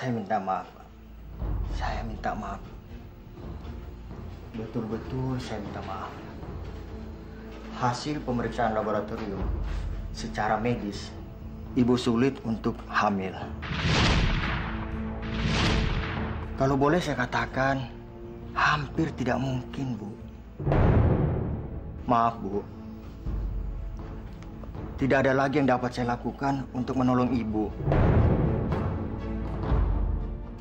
Saya minta maaf, Pak. Saya minta maaf. Betul-betul saya minta maaf. Hasil pemeriksaan laboratorium secara medis, Ibu sulit untuk hamil. Kalau boleh saya katakan, hampir tidak mungkin, Bu. Maaf, Bu. Tidak ada lagi yang dapat saya lakukan untuk menolong Ibu.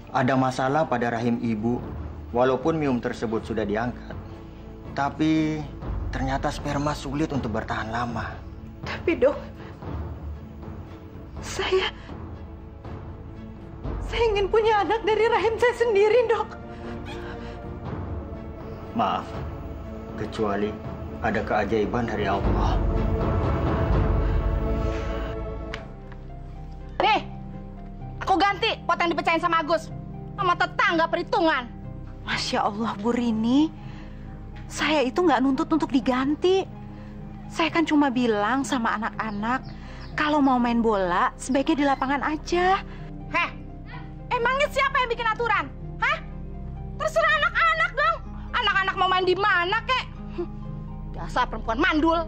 Ada masalah pada rahim Ibu, walaupun miom tersebut sudah diangkat. Tapi ternyata sperma sulit untuk bertahan lama. Tapi dok, saya ingin punya anak dari rahim saya sendiri, dok. Maaf, kecuali ada keajaiban dari Allah. Nih, aku ganti pot yang dipecahin sama Agus. Sama tetangga perhitungan. Masya Allah, Bu Rini. Saya itu nggak nuntut untuk diganti. Saya kan cuma bilang sama anak-anak, kalau mau main bola, sebaiknya di lapangan aja. Heh, emangnya siapa yang bikin aturan? Hah? Terserah anak-anak dong. Anak-anak mau main di mana, kek? Dasar perempuan mandul.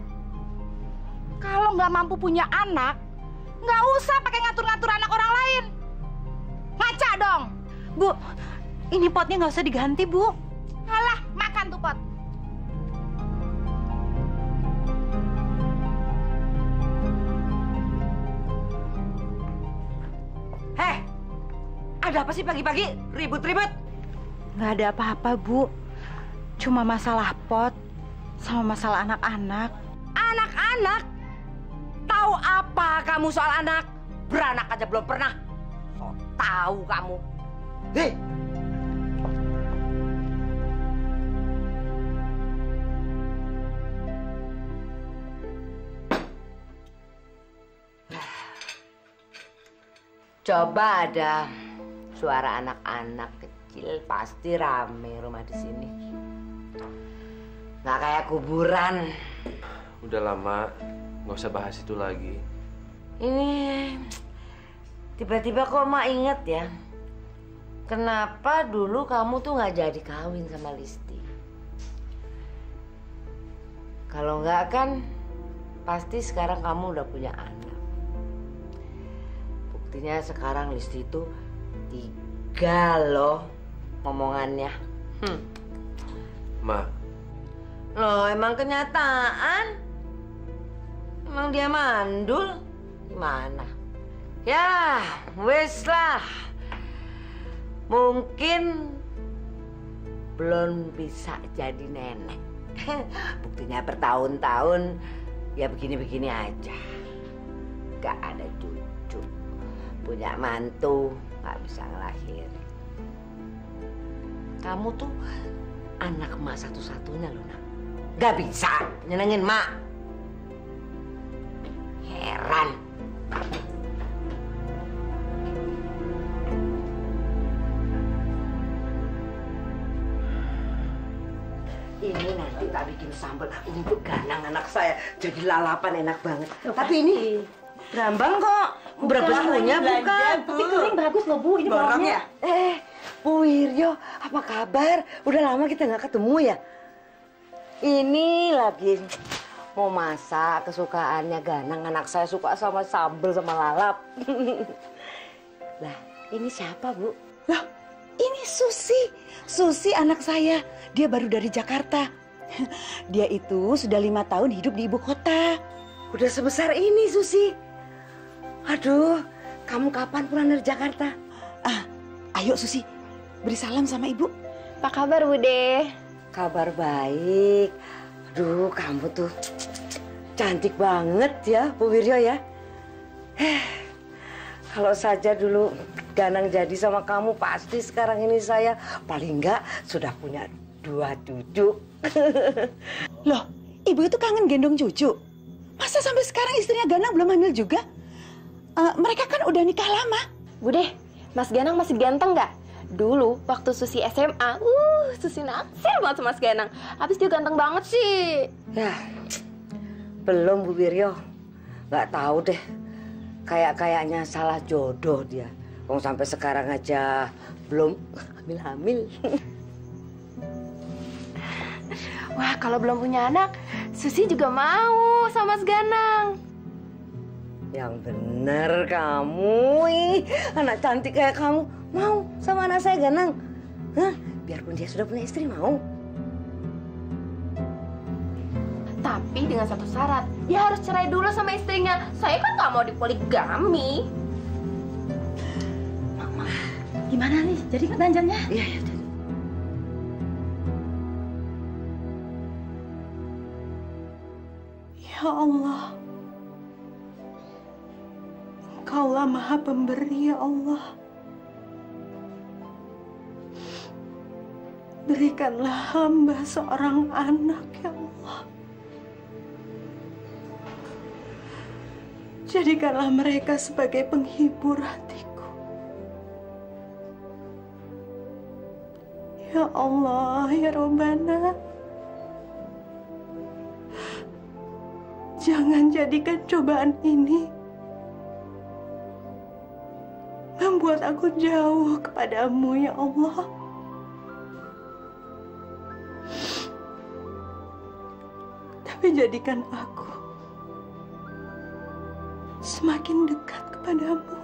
Kalau nggak mampu punya anak, nggak usah pakai ngatur-ngatur anak orang lain. Ngaca dong. Bu, ini potnya nggak usah diganti, Bu. Alah, makan tuh pot. Heh, ada apa sih pagi-pagi ribut-ribut? Nggak ada apa-apa, Bu. Cuma masalah pot sama masalah anak-anak. Anak-anak? Tahu apa kamu soal anak? Beranak aja belum pernah. So tahu kamu. Hei! Coba ada suara anak-anak kecil, pasti rame rumah di sini. Nggak kayak kuburan. Udah lama, nggak usah bahas itu lagi. Ini tiba-tiba kok Mak inget ya, kenapa dulu kamu tuh nggak jadi kawin sama Listi? Kalau nggak kan, pasti sekarang kamu udah punya anak. Buktinya sekarang Listi itu 3 loh ngomongannya. Ma. Loh, emang kenyataan? Emang dia mandul? Gimana? Ya, wes lah. Mungkin belum bisa jadi nenek. Buktinya bertahun-tahun ya begini-begini aja. Gak ada cucu. Punya mantu, gak bisa ngelahirin. Kamu tuh anak emak satu-satunya loh, Nak. Gak bisa nyenengin Mak. Heran. Ini nanti tak bikin sambal untuk ganang anak saya. Jadi lalapan enak banget. Tapi ini berambang kok. Berapa punya bukan? Tapi kering bagus loh, Bu. Ini borong ya? Bu Wiryo, apa kabar? Udah lama kita nggak ketemu ya? Ini lagi mau masak kesukaannya Ganang. Anak saya suka sama sambal sama lalap. Lah, ini siapa, Bu? Loh, ini Susi. Susi anak saya. Dia baru dari Jakarta. Dia itu sudah 5 tahun hidup di ibu kota. Udah sebesar ini, Susi. Aduh, kamu kapan pulang dari Jakarta? Ayo Susi, beri salam sama ibu. Apa kabar, Bude? Kabar baik. Aduh, kamu tuh cantik banget ya, Bu Wiryo ya. Kalau saja dulu Ganang jadi sama kamu, pasti sekarang ini saya paling enggak sudah punya 2 cucu. Loh, ibu itu kangen gendong cucu. Masa sampai sekarang istrinya Ganang belum hamil juga? Mereka kan udah nikah lama. Bude, Mas Ganang masih ganteng nggak? Dulu waktu Susi SMA, Susi naksir banget sama Mas Ganang. Habis dia ganteng banget sih. Ya, belum Bu Wiryo. Nggak tahu deh. Kayaknya salah jodoh dia. Wong sampai sekarang aja belum hamil-hamil. Wah, kalau belum punya anak, Susi juga mau sama Mas Ganang. Yang bener kamu, anak cantik kayak kamu mau sama anak saya Ganang. Hah? Biarpun dia sudah punya istri mau. Tapi dengan satu syarat, dia harus cerai dulu sama istrinya. Saya kan nggak mau dipoligami. Mama, gimana nih? Jadi ketanjannya? Iya, iya. Ya Allah, Engkaulah Maha Pemberi, ya Allah. Berikanlah hamba seorang anak, ya Allah. Jadikanlah mereka sebagai penghibur hatiku. Ya Allah, ya Rabbana. Jangan jadikan cobaan ini membuat aku jauh kepadamu, ya Allah. Tapi jadikan aku semakin dekat kepadamu.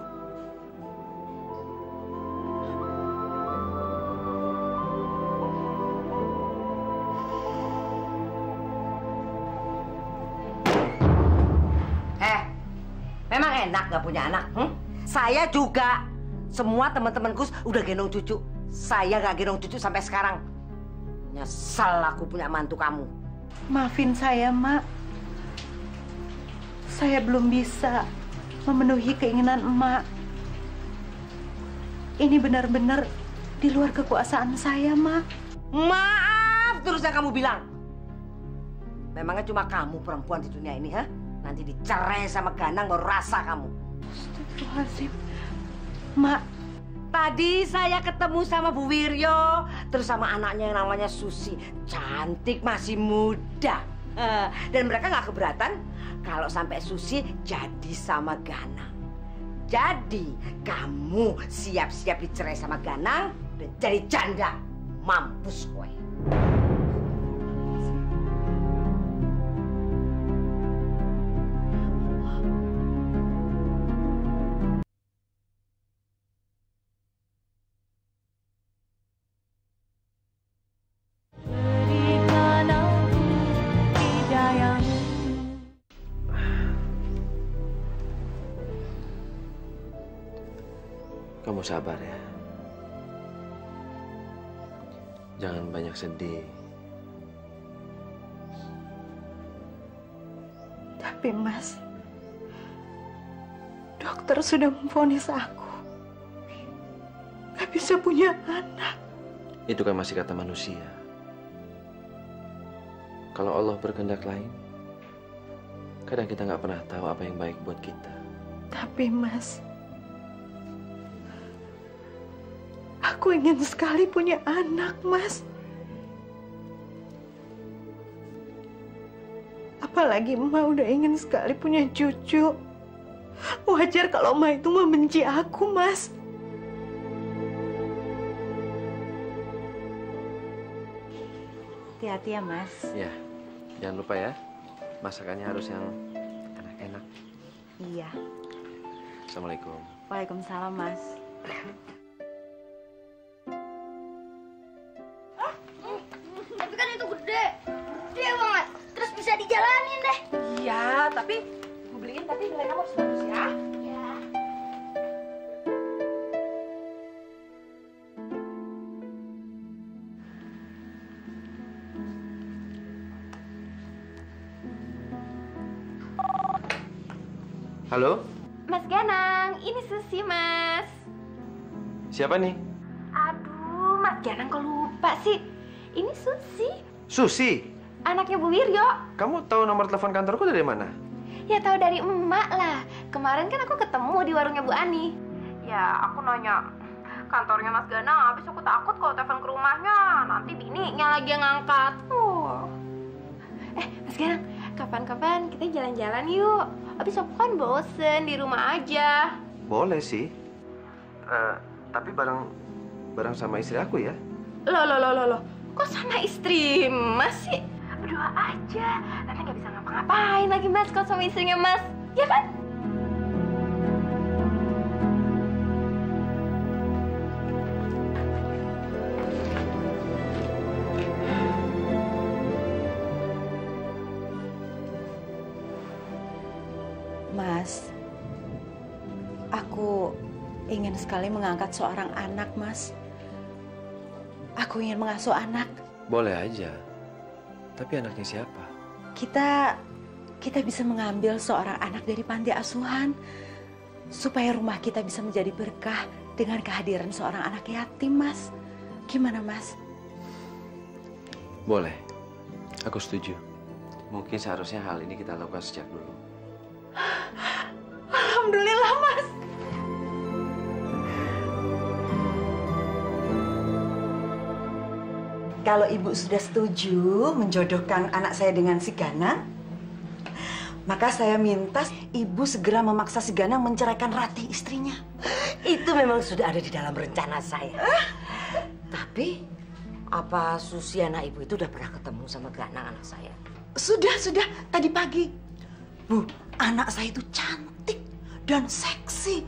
Memang enak gak punya anak? Saya juga. Semua teman-temanku udah gendong cucu. Saya gak gendong cucu sampai sekarang. Nyesel aku punya mantu kamu. Maafin saya, Mak. Saya belum bisa memenuhi keinginan Emak. Ini benar-benar di luar kekuasaan saya, Mak. Maaf terus yang kamu bilang. Memangnya cuma kamu perempuan di dunia ini, ha? Nanti dicerai sama Ganang baru rasa kamu. Astagfirullahaladzim. Mak, tadi saya ketemu sama Bu Wiryo, terus sama anaknya yang namanya Susi. Cantik, masih muda. Dan mereka nggak keberatan kalau sampai Susi jadi sama Ganang. Jadi kamu siap-siap dicerai sama Ganang dan jadi janda. Mampus kowe. Kamu sabar ya. Jangan banyak sedih. tapi Mas, dokter sudah memvonis aku gak bisa punya anak. Itu kan masih kata manusia. Kalau Allah berkehendak lain, kadang kita nggak pernah tahu apa yang baik buat kita. Tapi Mas, aku ingin sekali punya anak, Mas. Apalagi Emak udah ingin sekali punya cucu. Wajar kalau Emak itu membenci aku, Mas. Hati-hati ya, Mas. Ya, jangan lupa ya, masakannya harus yang enak-enak. Iya. Assalamualaikum. Waalaikumsalam, Mas. Tapi kan itu gede banget. Terus bisa dijalanin deh. Iya, tapi gue beliin tapi nilai kamu harus bagus ya. Ya. Halo? Mas Ganang, ini Susi, Mas. Siapa nih? Aduh, Mas Ganang kok lupa sih? Ini Susi, Susi. anaknya Bu Wiryo. Kamu tahu nomor telepon kantorku dari mana? Ya tahu dari emak lah. Kemarin kan aku ketemu di warungnya Bu Ani. Ya, aku nanya kantornya Mas Ganang, habis aku takut kalau telepon ke rumahnya nanti bininya lagi yang ngangkat. Mas Ganang, kapan-kapan kita jalan-jalan yuk. Habis aku kan bosen di rumah aja. Boleh sih. Tapi bareng sama istri aku ya. Loh. Kok sama istri Mas sih? Berdua aja. Nanti nggak bisa ngapa-ngapain lagi Mas kalau sama istrinya Mas. Ya kan? Mas, aku ingin sekali mengangkat seorang anak, Mas. Aku ingin mengasuh anak. Boleh aja. Tapi anaknya siapa? Kita bisa mengambil seorang anak dari panti asuhan supaya rumah kita bisa menjadi berkah dengan kehadiran seorang anak yatim, Mas. Gimana, Mas? Boleh. Aku setuju. Mungkin seharusnya hal ini kita lakukan sejak dulu. Alhamdulillah, Mas. Kalau Ibu sudah setuju menjodohkan anak saya dengan si Ganang, maka saya minta Ibu segera memaksa si Ganang menceraikan Ratih istrinya. Itu memang sudah ada di dalam rencana saya. Tapi, apa Susiana Ibu itu udah pernah ketemu sama Ganang anak saya? Sudah, tadi pagi. Bu, anak saya itu cantik dan seksi.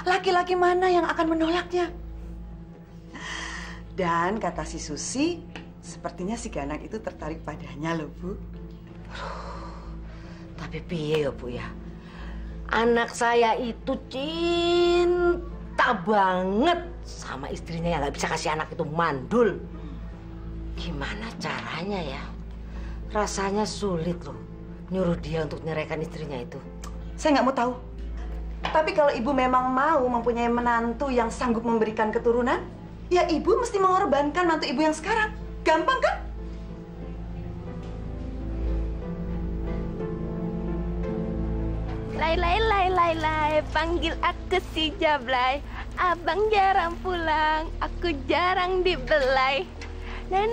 Laki-laki mana yang akan menolaknya? Dan kata si Susi, sepertinya si Ganang itu tertarik padanya loh, Bu. Tapi piye ya, Bu ya? Anak saya itu cinta banget sama istrinya yang nggak bisa kasih anak itu mandul. Gimana caranya ya? Rasanya sulit loh nyuruh dia untuk nyeraikan istrinya itu. Saya nggak mau tahu. Tapi kalau Ibu memang mau mempunyai menantu yang sanggup memberikan keturunan, ya Ibu mesti mengorbankan mantu Ibu yang sekarang. Gampang kan? Lai, panggil aku si Jablay. Abang jarang pulang, aku jarang dibelai. Na.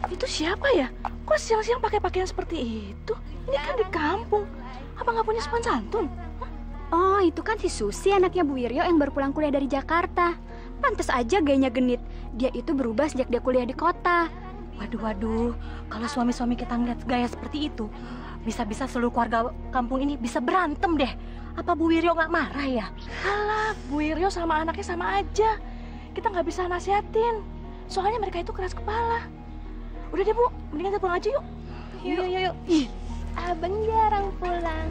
Itu siapa ya? Kok siang-siang pakai pakaian seperti itu? Ini kan di kampung. Apa nggak punya sopan santun? Oh, itu kan si Susi, anaknya Bu Wiryo yang baru pulang kuliah dari Jakarta. Pantes aja gayanya genit. Dia itu berubah sejak dia kuliah di kota. Waduh, kalau suami-suami kita ngeliat gaya seperti itu, bisa-bisa seluruh keluarga kampung ini bisa berantem deh. Apa Bu Wiryo nggak marah ya? Alah, Bu Wiryo sama anaknya sama aja. Kita nggak bisa nasihatin. Soalnya mereka itu keras kepala. Udah deh, Bu. Mendingan kita pulang aja yuk. Yuk. Abang jarang pulang.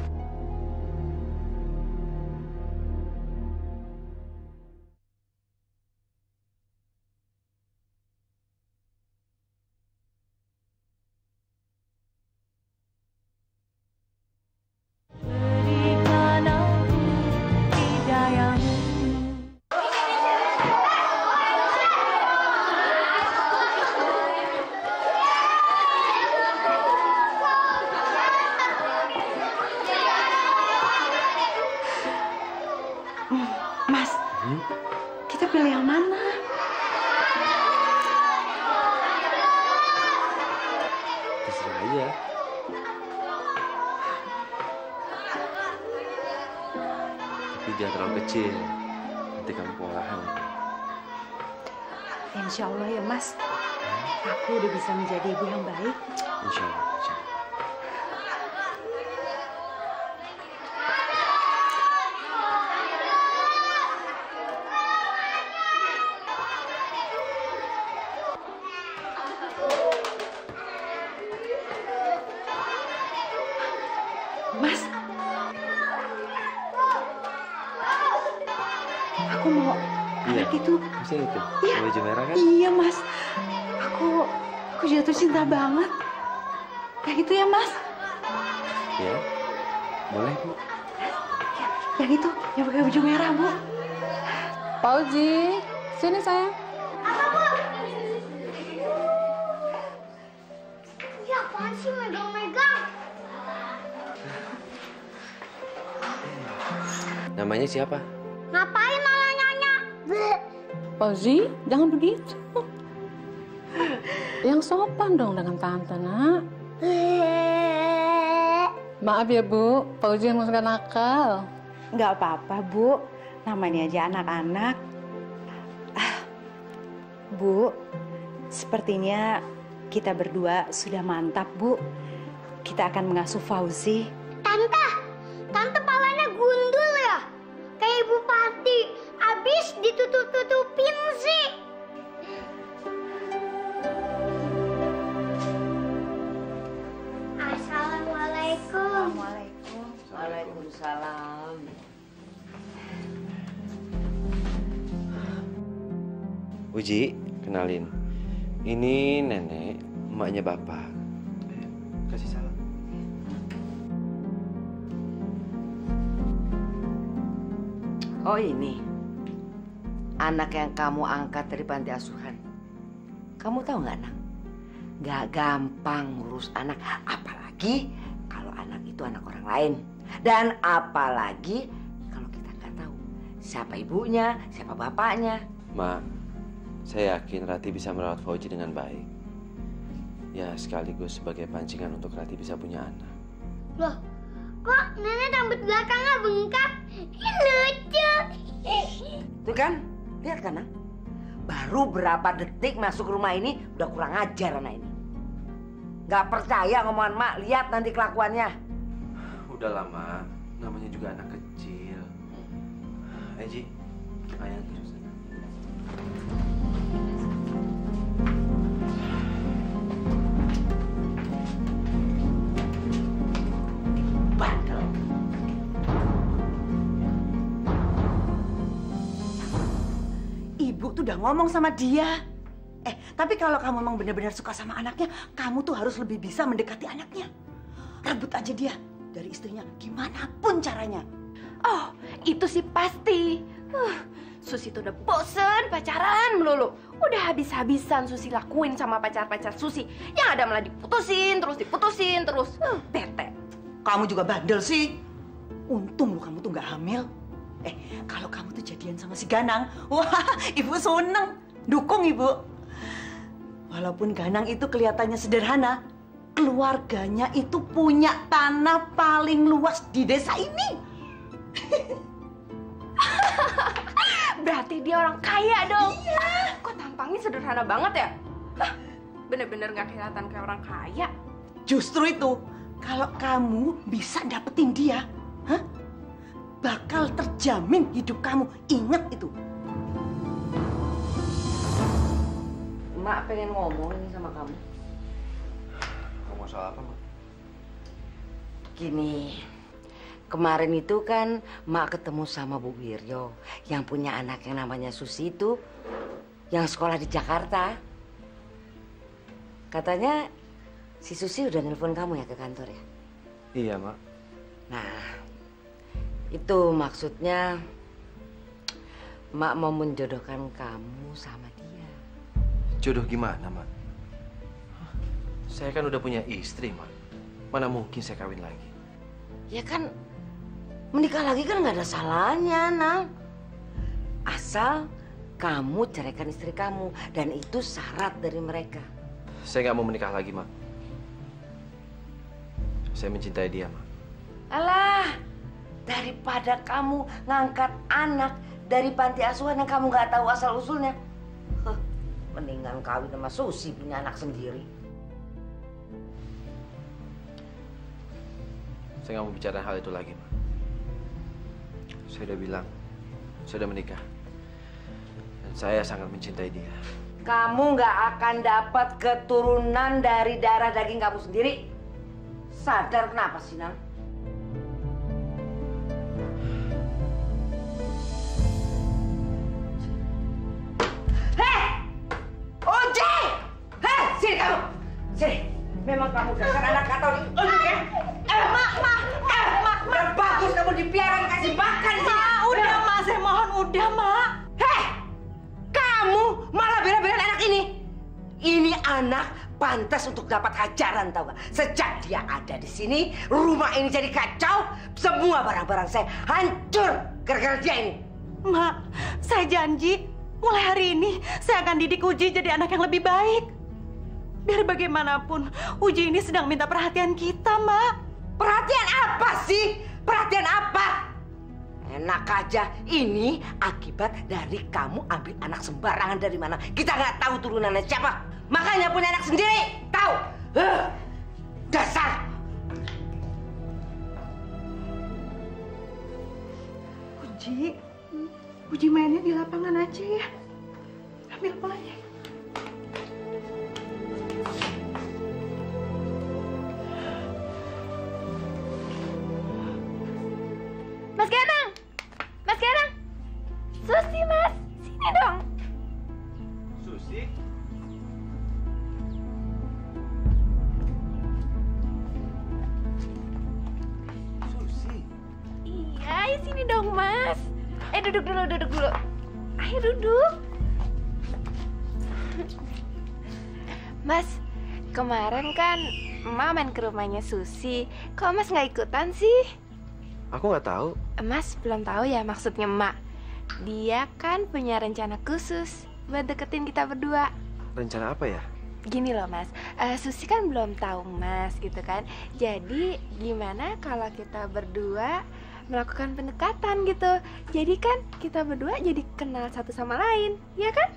Mas, kita pilih yang mana? Terserah aja. Tapi jangan terlalu kecil. Nanti kamu kewalahan. Insya Allah ya, Mas. Aku udah bisa menjadi ibu yang baik. Insya Allah. Mas, aku mau anak itu. Masih itu? Iya. Baju merah kan? Iya, Mas. Aku jatuh cinta banget. Yang itu ya, Mas? Ya, boleh Bu. Yang itu, yang pakai baju merah, Bu. Pauji, sini sayang. Ya apaan sih megang-megang? Namanya siapa? Ngapain malah nanya? Pauji, jangan begitu. Yang sopan dong dengan tante, nak. Maaf ya, Bu. Pauji yang suka nakal. Nggak apa-apa, Bu. Namanya aja anak-anak. Bu, sepertinya kita berdua sudah mantap, Bu. Kita akan mengasuh Fauzi. Tante palanya gundul ya? Kayak Ibu Pati. Abis ditutup-tutupin sih. Assalamualaikum. Waalaikumsalam. Uji, kenalin. Ini nenek, emaknya bapak. Kasih salam. Oh ini, anak yang kamu angkat dari panti asuhan. Kamu tahu nggak, Nang? Nggak gampang ngurus anak, apalagi kalau anak itu anak orang lain. Dan apalagi kalau kita nggak tahu siapa ibunya, siapa bapaknya. Ma, saya yakin Rati bisa merawat Fauzi dengan baik. Ya, sekaligus sebagai pancingan untuk Rati bisa punya anak. Loh, kok nenek rambut belakangnya bengkak? Lucu. Tuh kan, lihat kan, Nang? Baru berapa detik masuk rumah ini udah kurang ajar anak ini. Nggak percaya ngomongan mak, lihat nanti kelakuannya. Udah lama, namanya juga anak kecil. Eji, ayah terus. Bandel. Ibu tuh udah ngomong sama dia. Tapi kalau kamu memang benar-benar suka sama anaknya, kamu tuh harus lebih bisa mendekati anaknya. Rebut aja dia dari istrinya, gimana pun caranya. Oh, itu sih pasti. Susi tuh udah bosen pacaran melulu. Udah habis-habisan Susi lakuin sama pacar-pacar Susi. Yang ada malah diputusin terus. Bete. Kamu juga bandel sih. Untung lu kamu tuh nggak hamil. Kalau kamu tuh jadian sama si Ganang, wah, ibu seneng, dukung ibu. Walaupun Ganang itu kelihatannya sederhana, keluarganya itu punya tanah paling luas di desa ini. Berarti dia orang kaya dong. Iya. Kok tampangnya sederhana banget ya? Bener-bener nggak kelihatan kayak orang kaya. Justru itu, kalau kamu bisa dapetin dia, bakal terjamin hidup kamu. Ingat itu. Mak pengen ngomong nih sama kamu. Ngomong soal apa, Mak? Gini, kemarin itu kan Mak ketemu sama Bu Wiryo yang punya anak yang namanya Susi itu, yang sekolah di Jakarta. Katanya si Susi udah nelpon kamu ya ke kantor ya? Iya, Mak. Nah, itu maksudnya Mak mau menjodohkan kamu sama dia. Jodoh gimana, Mak? Saya kan udah punya istri, Mak. Mana mungkin saya kawin lagi? Ya kan, menikah lagi kan nggak ada salahnya, Nang. Asal kamu ceraikan istri kamu, dan itu syarat dari mereka. Saya nggak mau menikah lagi, Mak. Saya mencintai dia, Mak. Alah, daripada kamu ngangkat anak dari panti asuhan yang kamu nggak tahu asal-usulnya, mendingan kawin sama Susi punya anak sendiri. Saya nggak mau bicara hal itu lagi, Mak. Saya udah bilang, saya udah menikah. Dan saya sangat mencintai dia. Kamu nggak akan dapat keturunan dari darah daging kamu sendiri. Sadar kenapa sih, Nang? Sini kamu, sini. Memang kamu dasar anak Katolik, ya? Mak. Udah bagus kamu dipiara, kasih makan di sini. Udah, Mak. Saya mohon, udah, Mak. Kamu malah bela-belain anak ini. Ini anak pantas untuk dapat hajaran, tahu gak? Sejak dia ada di sini, rumah ini jadi kacau. Semua barang-barang saya hancur gara-gara dia ini. Mak, saya janji mulai hari ini saya akan didik Uji jadi anak yang lebih baik. Biar bagaimanapun, Uji ini sedang minta perhatian kita, Mak. Perhatian apa sih? Perhatian apa? Enak aja, ini akibat dari kamu ambil anak sembarangan dari mana. Kita nggak tahu turunannya siapa. Makanya punya anak sendiri, tahu? Dasar. Uji mainnya di lapangan aja ya. Ambil bolanya. Mas Ganang! Mas Ganang! Susi, Mas! Sini dong! Susi? Susi? Iya, ayo sini dong, Mas. Duduk dulu. Ayo duduk. Mas, kemarin kan Emak main ke rumahnya Susi. Kok Mas nggak ikutan sih? Aku nggak tahu. Mas belum tahu ya maksudnya Emak. Dia kan punya rencana khusus buat deketin kita berdua. Rencana apa ya? Gini loh Mas, Susi kan belum tahu Mas gitu kan. Jadi gimana kalau kita berdua melakukan pendekatan gitu. Jadi kan kita berdua jadi kenal satu sama lain, ya kan?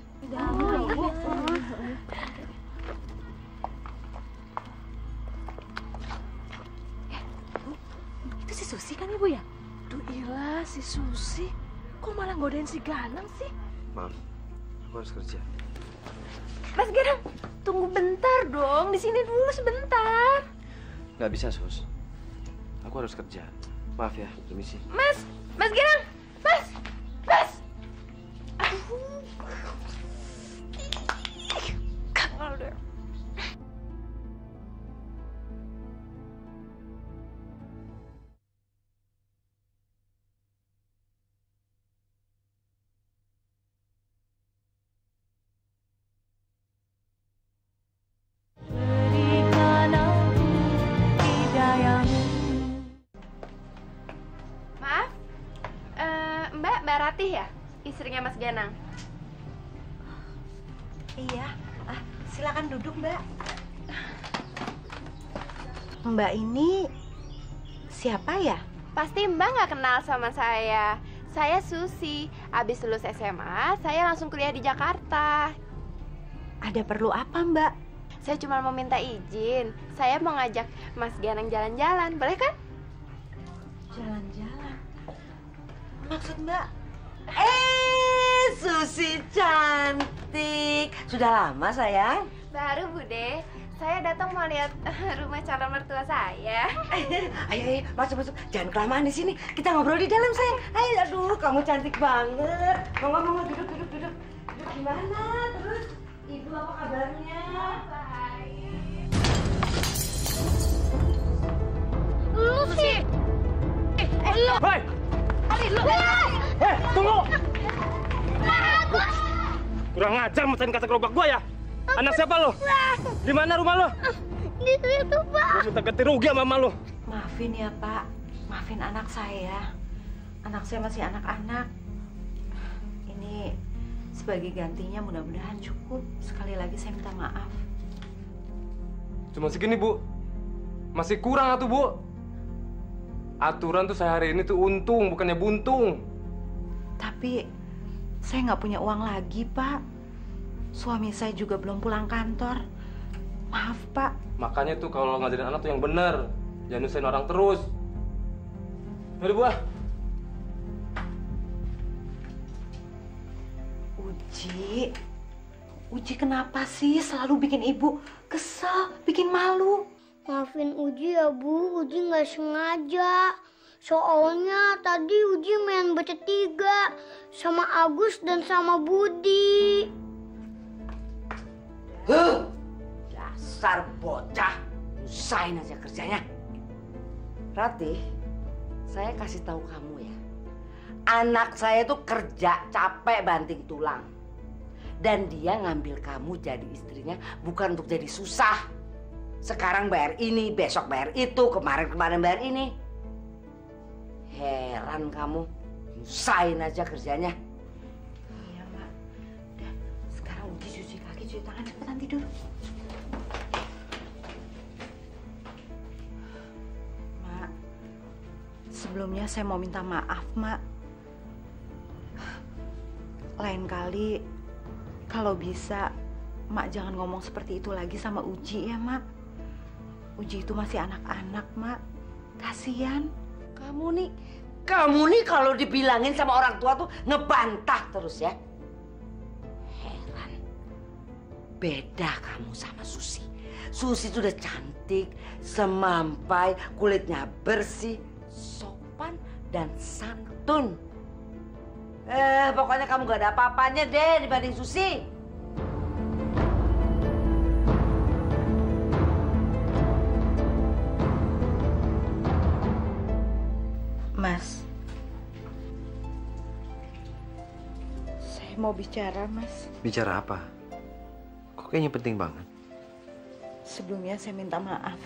Itu si Susi kan Ibu ya? Duh ilah si Susi. Kok malah godain si Ganang sih? Maaf, aku harus kerja. Mas Ganang, tunggu bentar dong. Di sini dulu sebentar. Nggak bisa, Sus. Aku harus kerja. Maaf ya, permisi. Mas Ganang, Mas. Aduh. Kamu deh. Mbak Ratih ya? Istrinya Mas Ganang? Iya, silakan duduk Mbak. Mbak ini siapa ya? Pasti Mbak nggak kenal sama saya. Saya Susi. Abis lulus SMA, saya langsung kuliah di Jakarta. Ada perlu apa Mbak? Saya cuma mau minta izin. Saya mau ngajak Mas Ganang jalan-jalan, boleh kan? Jalan-jalan? Maksud Mbak? Susi cantik. Sudah lama sayang? Baru Bude. Saya datang mau lihat rumah calon mertua saya. Ayo, masuk. Jangan kelamaan di sini. Kita ngobrol di dalam sayang. Ayo, aduh, kamu cantik banget. Mama, duduk. Duduk gimana? Terus, Ibu apa kabarnya? Baik. Lu sih. Lu. Hei! Tunggu! Kurang ajar mecahin kaca gerobak gua ya. Anak siapa lo? Di mana rumah lo? Di situ, Pak. Gua minta ganti rugi sama mama lo. Maafin ya Pak, maafin anak saya. Anak saya masih anak-anak. Ini sebagai gantinya mudah-mudahan cukup. Sekali lagi saya minta maaf. Cuma segini, Bu. Masih kurang atuh, Bu. Aturan tuh saya hari ini tuh untung, bukannya buntung. Tapi saya nggak punya uang lagi, Pak. Suami saya juga belum pulang kantor. Maaf, Pak. Makanya tuh kalau ngajarin anak tuh yang bener. Jangan nyusahin orang terus. Yaudah, Bu. Uji kenapa sih selalu bikin ibu kesel, bikin malu? Maafin Uji ya Bu, Uji nggak sengaja. Soalnya tadi Uji main bertiga sama Agus dan sama Budi. Dasar bocah, usahain aja kerjanya. Ratih, saya kasih tahu kamu ya. Anak saya tuh kerja capek banting tulang. Dan dia ngambil kamu jadi istrinya bukan untuk jadi susah. Sekarang bayar ini, besok bayar itu, kemarin bayar ini. Heran kamu, usahain aja kerjanya. Iya, Mak. Udah, sekarang Uji cuci kaki, cuci tangan, cepetan tidur. Mak, sebelumnya saya mau minta maaf, Mak. lain kali kalau bisa Mak jangan ngomong seperti itu lagi sama Uji ya, Mak. Uji itu masih anak-anak, Mak. Kasihan. Kamu nih kalau dibilangin sama orang tua tuh ngebantah terus ya. Heran. Beda kamu sama Susi. Susi tuh udah cantik, semampai, kulitnya bersih, sopan, dan santun. Pokoknya kamu gak ada apa-apanya deh dibanding Susi. Mas, saya mau bicara, Mas. Bicara apa? Kok kayaknya penting banget? Sebelumnya saya minta maaf.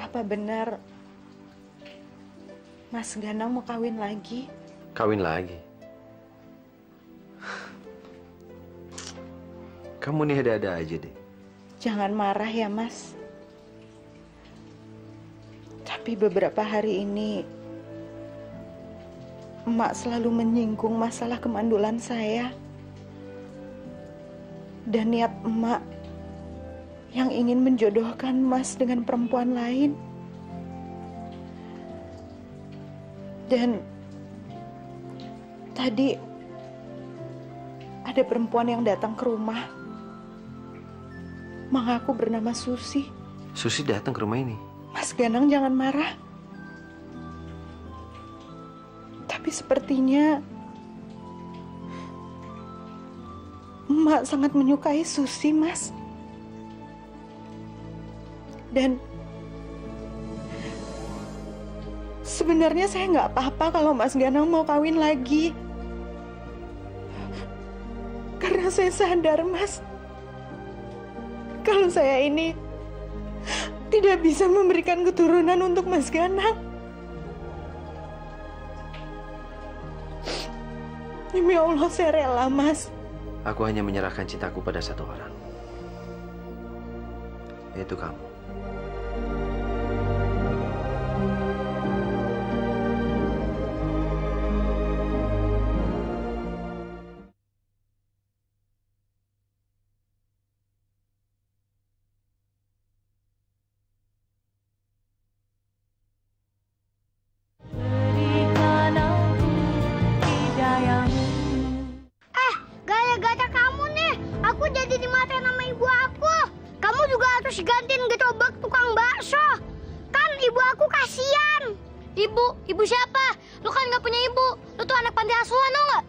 Apa benar Mas Ganang mau kawin lagi? Kawin lagi? Kamu nih ada-ada aja deh. Jangan marah ya, Mas. Tapi beberapa hari ini Emak selalu menyinggung masalah kemandulan saya. Dan niat Emak yang ingin menjodohkan Mas dengan perempuan lain. Dan tadi ada perempuan yang datang ke rumah, mengaku bernama Susi. Susi datang ke rumah ini? Mas Ganang jangan marah. Tapi sepertinya Emak sangat menyukai Susi, Mas. Dan sebenarnya saya nggak apa-apa kalau Mas Ganang mau kawin lagi. Karena saya sadar, Mas, kalau saya ini tidak bisa memberikan keturunan untuk Mas Ganang. Demi Allah, saya rela, Mas. Aku hanya menyerahkan cintaku pada satu orang, yaitu kamu. Gara-gara kamu nih, aku jadi dimatain sama ibu aku. Kamu juga harus gantiin gerobak tukang bakso. Kan ibu aku kasihan. Ibu siapa? Lu kan nggak punya ibu. Lu tuh anak panti asuhan, tau nggak?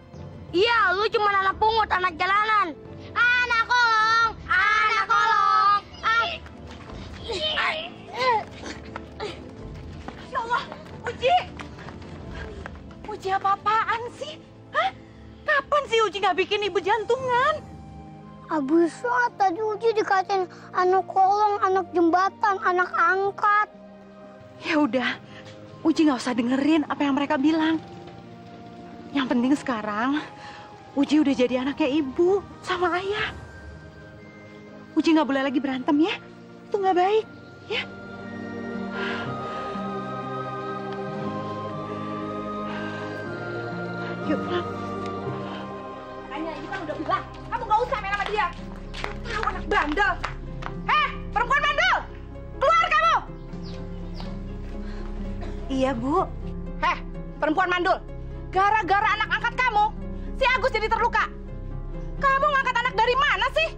Iya, lu cuma anak pungut, anak jalanan. Anak kolong, anak kolong. Ya Allah, Uji! Uji apa-apaan sih? Hah? Kapan sih Uji nggak bikin ibu jantungan? Abisnya tadi Uji dikatain anak kolong, anak jembatan, anak angkat. Ya udah, Uji nggak usah dengerin apa yang mereka bilang. Yang penting sekarang, Uji udah jadi anaknya ibu sama ayah. Uji nggak boleh lagi berantem ya, itu nggak baik, ya. Yuk pulang. Makanya ibu kan udah bilang, kamu nggak usah main sama dia. Tahu anak bandel. Perempuan bandel, keluar kamu. Iya, Bu. Perempuan mandul. Gara-gara anak angkat kamu, si Agus jadi terluka. Kamu ngangkat anak dari mana sih?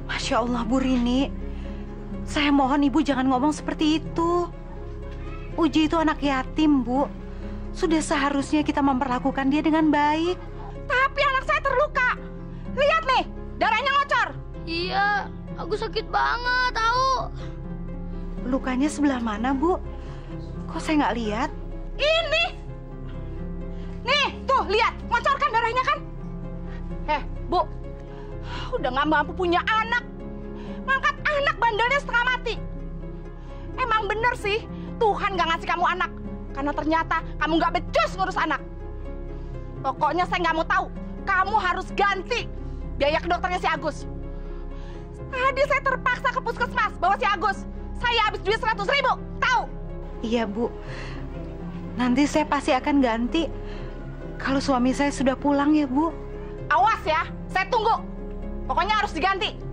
Masya Allah, Bu Rini. Saya mohon Ibu jangan ngomong seperti itu. Uji itu anak yatim, Bu. Sudah seharusnya kita memperlakukan dia dengan baik. Tapi anak saya terluka. Lihat nih, darahnya ngocor. Iya, aku sakit banget, tahu. Lukanya sebelah mana, Bu? Kok saya nggak lihat? Ini. Nih, tuh lihat, ngocorkan darahnya kan? Bu, udah nggak mampu punya anak. Ngangkat anak bandelnya setengah mati. Emang bener sih, Tuhan nggak ngasih kamu anak. Karena ternyata kamu nggak becus ngurus anak. Pokoknya saya nggak mau tahu. Kamu harus ganti biaya ke dokternya si Agus. Tadi saya terpaksa ke puskesmas bawa si Agus. Saya habis duit 100.000, tahu? Iya, Bu. Nanti saya pasti akan ganti. kalau suami saya sudah pulang ya, Bu. Awas ya, saya tunggu. Pokoknya harus diganti.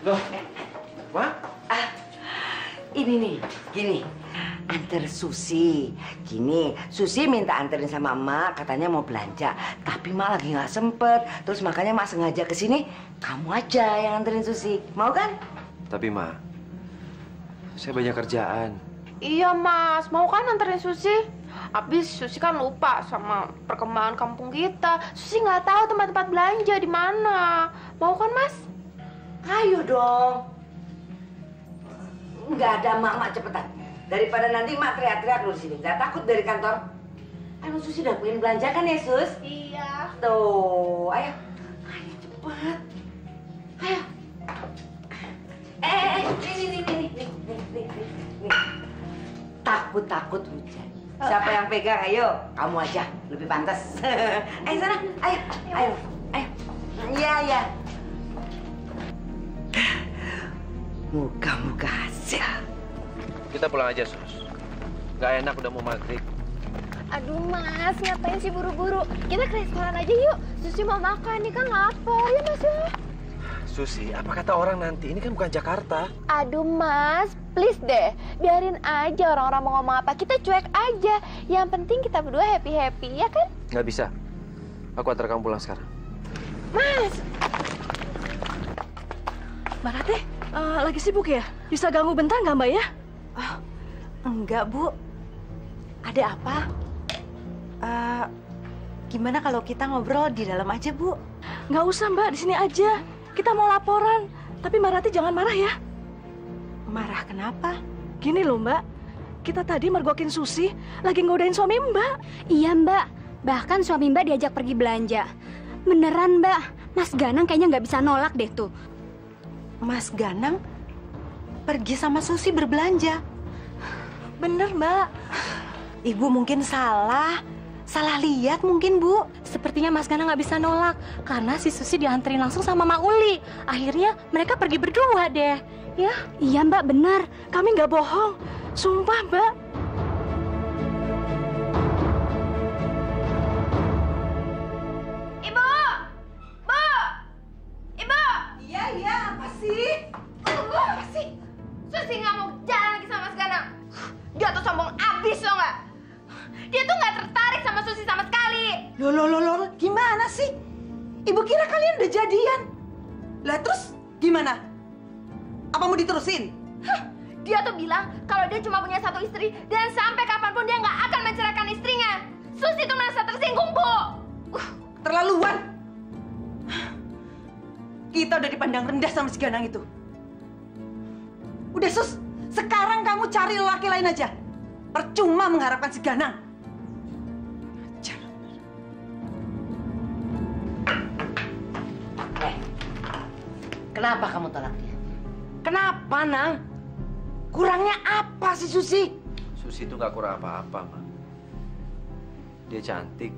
Loh, Ma? Ini nih, gini. Anter Susi. Gini, Susi minta anterin sama emak, katanya mau belanja. Tapi emak lagi nggak sempet. Terus makanya emak sengaja kesini, kamu aja yang anterin Susi. Mau kan? Tapi Ma, saya banyak kerjaan. Iya Mas, mau kan anterin Susi? Abis Susi kan lupa sama perkembangan kampung kita. Susi nggak tahu tempat-tempat belanja di mana. Mau kan Mas? Ayo dong. Nggak ada mak cepetan. Daripada nanti mak teriak-teriak lu di sini. Nggak takut dari kantor. Emang Susi udah pengen belanja kan ya Sus? Iya. Tuh, ayo. Ayo cepet. Ayo. Nih. Takut hujan. Siapa yang pegang? Ayo, kamu aja. Lebih pantas. Ayo sana. Ayo. Iya. Muka-muka hasil. Kita pulang aja, Sus. Gak enak udah mau maghrib. Aduh Mas, ngapain sih buru-buru? Kita ke restoran aja yuk. Susi mau makan, nih kan lapar ya Mas ya. Susi, apa kata orang nanti? Ini kan bukan Jakarta. Aduh Mas, please deh. Biarin aja orang-orang mau ngomong apa. Kita cuek aja. Yang penting kita berdua happy-happy, ya kan? Nggak bisa. Aku antar kamu pulang sekarang. Mas! Mbak Ratih, lagi sibuk ya? Bisa ganggu bentar nggak Mbak ya? Oh, enggak, Bu. Ada apa? Gimana kalau kita ngobrol di dalam aja, Bu? Nggak usah Mbak, di sini aja. Kita mau laporan. Tapi Mbak Ratih jangan marah ya. Marah kenapa? Gini loh Mbak, kita tadi mergokin Susi lagi ngodain suami Mbak. Iya Mbak, bahkan suami Mbak diajak pergi belanja. Beneran Mbak, Mas Ganang kayaknya nggak bisa nolak deh tuh. Mas Ganang pergi sama Susi berbelanja. Bener Mbak. Ibu mungkin salah lihat mungkin Bu. Sepertinya Mas Ganang nggak bisa nolak karena si Susi dianterin langsung sama Mak Uli. Akhirnya mereka pergi berdua deh. Ya? Iya Mbak, benar. Kami nggak bohong. Sumpah Mbak. Ibu! Bu! Ibu! Iya, apa sih? Apa sih? Susi nggak mau jalan lagi sama Mas Ganang. Dia tuh sombong abis loh nggak? Dia tuh nggak tertarik sama Susi sama sekali. Loh, gimana sih? Ibu kira kalian udah jadian. Lah terus gimana? Apa mau diterusin? Dia tuh bilang kalau dia cuma punya satu istri dan sampai kapanpun dia nggak akan menceraikan istrinya. Susi tuh merasa tersinggung, Bu. Terlaluan. Kita udah dipandang rendah sama si Ganang itu. Udah Sus, sekarang kamu cari laki lain aja. Percuma mengharapkan si Ganang. Kenapa kamu tolak dia? Kenapa, Nang? Kurangnya apa sih Susi? Susi itu nggak kurang apa-apa, Ma. Dia cantik.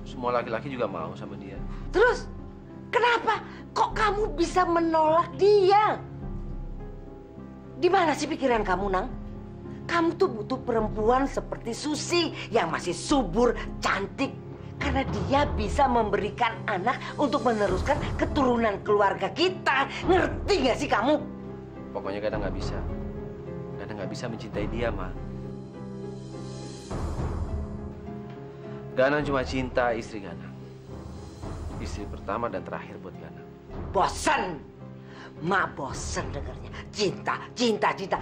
Semua laki-laki juga mau sama dia. Terus, kenapa kok kamu bisa menolak dia? Di mana sih pikiran kamu, Nang? Kamu tuh butuh perempuan seperti Susi yang masih subur, cantik. Karena dia bisa memberikan anak untuk meneruskan keturunan keluarga kita. Ngerti gak sih kamu? Pokoknya kadang nggak bisa. Kadang nggak bisa mencintai dia, Ma. Ganang cuma cinta istri Ganang. Istri pertama dan terakhir buat Ganang. Bosan. Mak bosan dengarnya. Cinta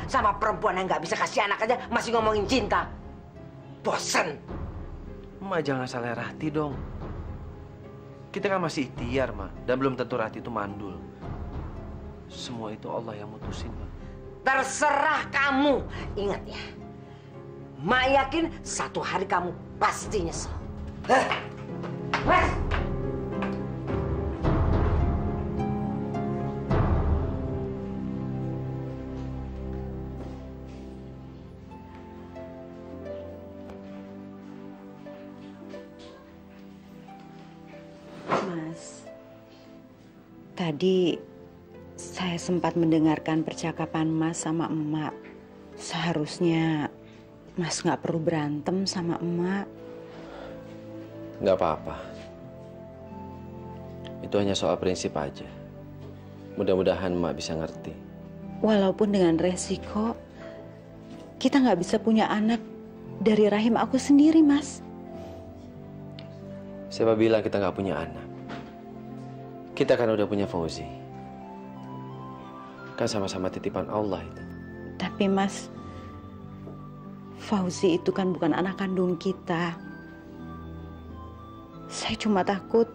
sama perempuan yang nggak bisa kasih anak aja masih ngomongin cinta. Bosan. Ma, jangan salah Rati dong. Kita kan masih ikhtiar, Ma. Dan belum tentu Rati itu mandul. Semua itu Allah yang mutusin, Ma. Terserah kamu. Ingat ya. Mak yakin satu hari kamu pasti nyesel. Mas! Mas, tadi saya sempat mendengarkan percakapan Mas sama emak. Seharusnya Mas nggak perlu berantem sama emak. Nggak apa-apa. Itu hanya soal prinsip aja. Mudah-mudahan emak bisa ngerti. Walaupun dengan resiko, kita nggak bisa punya anak dari rahim aku sendiri, Mas. Siapa bilang kita nggak punya anak? Kita kan udah punya Fauzi. Kan sama-sama titipan Allah itu. Tapi Mas, Fauzi itu kan bukan anak kandung kita. Saya cuma takut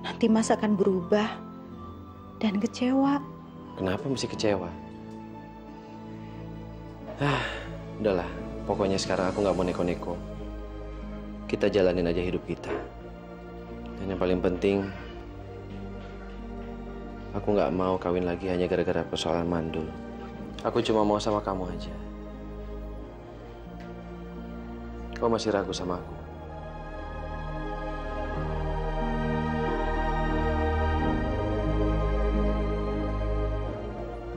nanti Mas akan berubah dan kecewa. Kenapa mesti kecewa? Udahlah. Pokoknya sekarang aku nggak mau neko-neko. Kita jalanin aja hidup kita. Dan yang paling penting, aku nggak mau kawin lagi hanya gara-gara persoalan mandul. Aku cuma mau sama kamu aja. Kau masih ragu sama aku?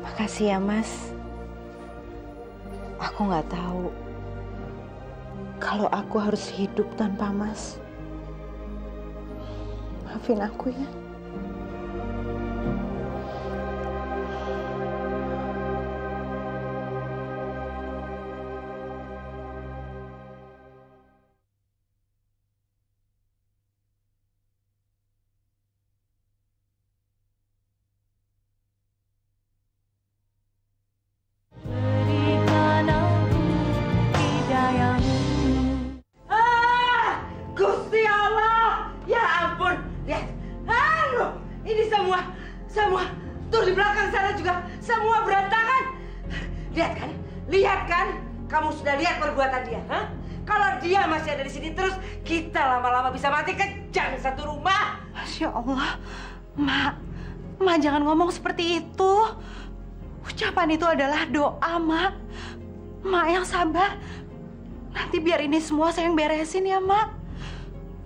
Makasih ya, Mas. Aku nggak tahu kalau aku harus hidup tanpa Mas. Maafin aku ya. Semua tuh di belakang sana juga semua berantakan. Lihat kan? Kamu sudah lihat perbuatan dia, ha? Kalau dia masih ada di sini terus, kita lama-lama bisa mati kejang satu rumah. Masya Allah, Mak jangan ngomong seperti itu. Ucapan itu adalah doa, Mak. Mak yang sabar. Nanti biar ini semua saya yang beresin ya, Mak.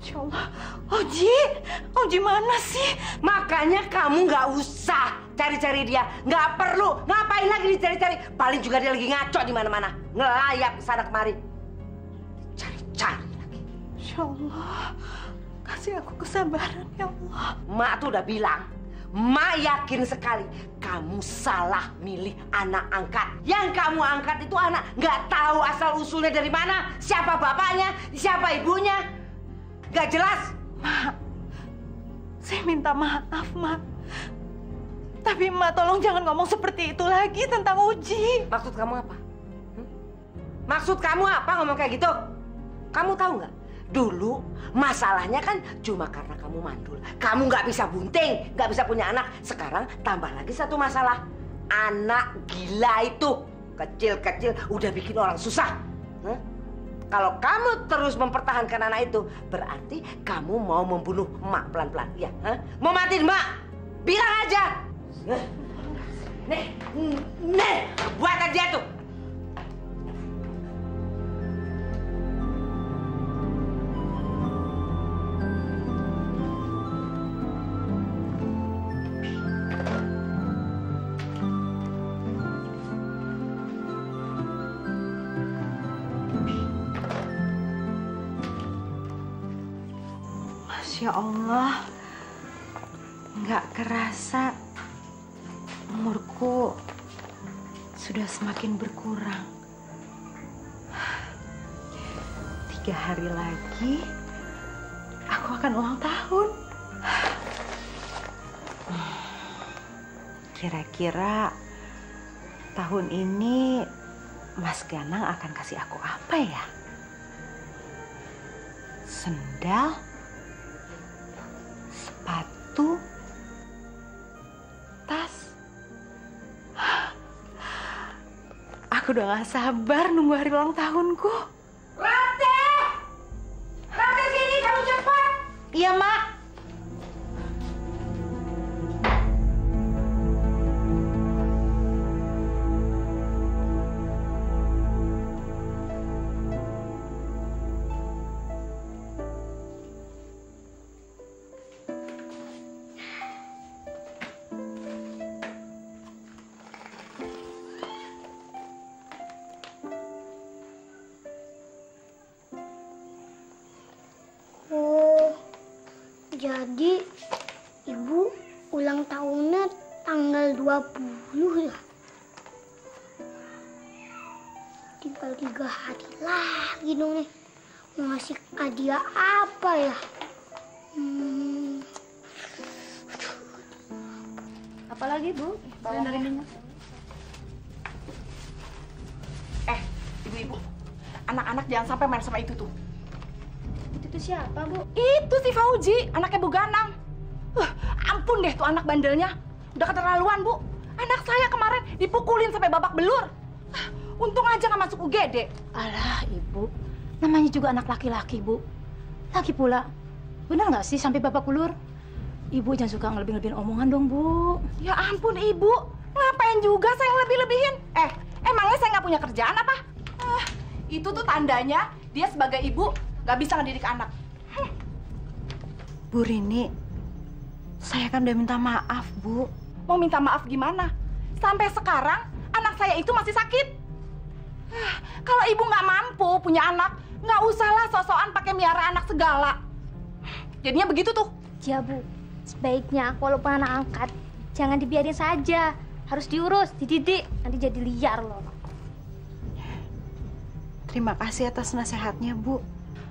Insya Allah. Oji mana sih? Makanya kamu nggak usah cari-cari dia. Nggak perlu. Ngapain lagi dicari-cari? Paling juga dia lagi ngaco di mana-mana. Ngelayap kesana kemari. Cari-cari lagi. Insya Allah. Kasih aku kesabaran, ya Allah. Mak tuh udah bilang. Mak yakin sekali kamu salah milih anak angkat. Yang kamu angkat itu anak nggak tahu asal-usulnya dari mana. Siapa bapaknya, siapa ibunya. Nggak jelas. Mak, saya minta maaf, Mak. Tapi Mak tolong jangan ngomong seperti itu lagi tentang Uji. Maksud kamu apa? Maksud kamu apa ngomong kayak gitu? Kamu tahu nggak? Dulu masalahnya kan cuma karena kamu mandul. Kamu nggak bisa bunting, nggak bisa punya anak. Sekarang tambah lagi satu masalah. Anak gila itu. Kecil-kecil udah bikin orang susah. Kalau kamu terus mempertahankan anak itu, berarti kamu mau membunuh emak pelan-pelan, ya? Mau matiin emak? Bilang aja. Nih, buatan dia tuh. Masya Allah, nggak kerasa umurku sudah semakin berkurang. 3 hari lagi, aku akan ulang tahun. Kira-kira tahun ini Mas Ganang akan kasih aku apa ya? Sendal? Sepatu, tas. Aku udah gak sabar nunggu hari ulang tahunku. Rate! Rate sini, kamu cepat! Iya, Mak. Jadi ibu ulang tahunnya tanggal 20 ya? Tinggal 3 hari lagi dong nih. Mau ngasih hadiah apa ya? Apalagi Bu? Dari minyak. Ibu-ibu, anak-anak jangan sampai main sama itu tuh. Itu tuh siapa, Bu? Itu si Fauzi, anaknya Bu Ganang. Ampun deh tuh anak bandelnya. Udah keterlaluan, Bu. Anak saya kemarin dipukulin sampai babak belur. Untung aja nggak masuk UGD. Alah, Ibu. Namanya juga anak laki-laki, Bu. Lagi pula, benar nggak sih sampai babak belur? Ibu jangan suka ngelebih-lebihin omongan dong, Bu. Ya ampun, Ibu. Ngapain juga saya ngelebih-lebihin? Emangnya saya nggak punya kerjaan apa? Itu tuh tandanya dia sebagai ibu nggak bisa ngedidik anak. Bu Rini, saya kan udah minta maaf, Bu. Mau minta maaf gimana? Sampai sekarang anak saya itu masih sakit. Kalau ibu nggak mampu punya anak, nggak usahlah sok-sokan pakai miara anak segala. Jadinya begitu tuh. Ya, Bu. Sebaiknya walaupun anak angkat, jangan dibiarin saja. Harus diurus, dididik, nanti jadi liar loh. Terima kasih atas nasihatnya, Bu.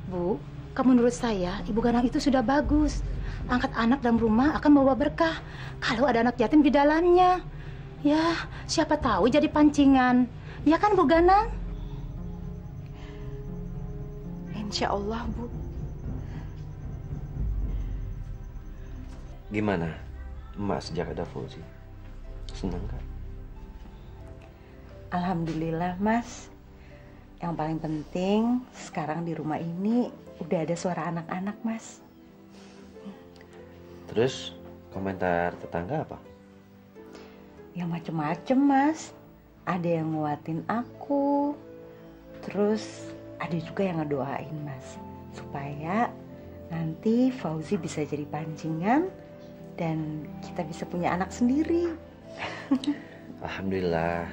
Bu, kalau menurut saya, Ibu Ganang itu sudah bagus. Angkat anak dalam rumah akan membawa berkah. Kalau ada anak yatim di dalamnya, ya siapa tahu jadi pancingan. Ya kan, Bu Ganang? Insya Allah, Bu. Gimana, Emak sejak ada Fauzi? Senang gak? Alhamdulillah, Mas. Yang paling penting sekarang di rumah ini udah ada suara anak-anak, Mas. Terus komentar tetangga apa? Ya macem-macem, Mas. Ada yang nguatin aku. Terus ada juga yang ngedoain, Mas. Supaya nanti Fauzi bisa jadi pancingan dan kita bisa punya anak sendiri. Alhamdulillah.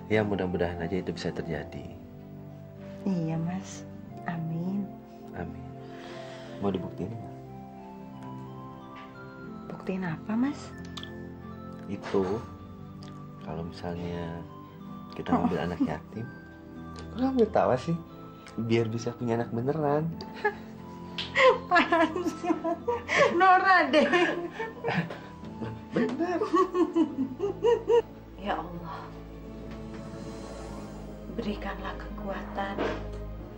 Ya mudah-mudahan aja itu bisa terjadi. Iya, Mas. Amin. Amin. Mau dibuktiin nggak? Buktiin apa, Mas? Itu kalau misalnya kita ngambil anak yatim, kok ngambil tawa sih? Biar bisa punya anak beneran. Apaan sih, Mas? Nora deh. Bener. Ya Allah, berikanlah kekuatan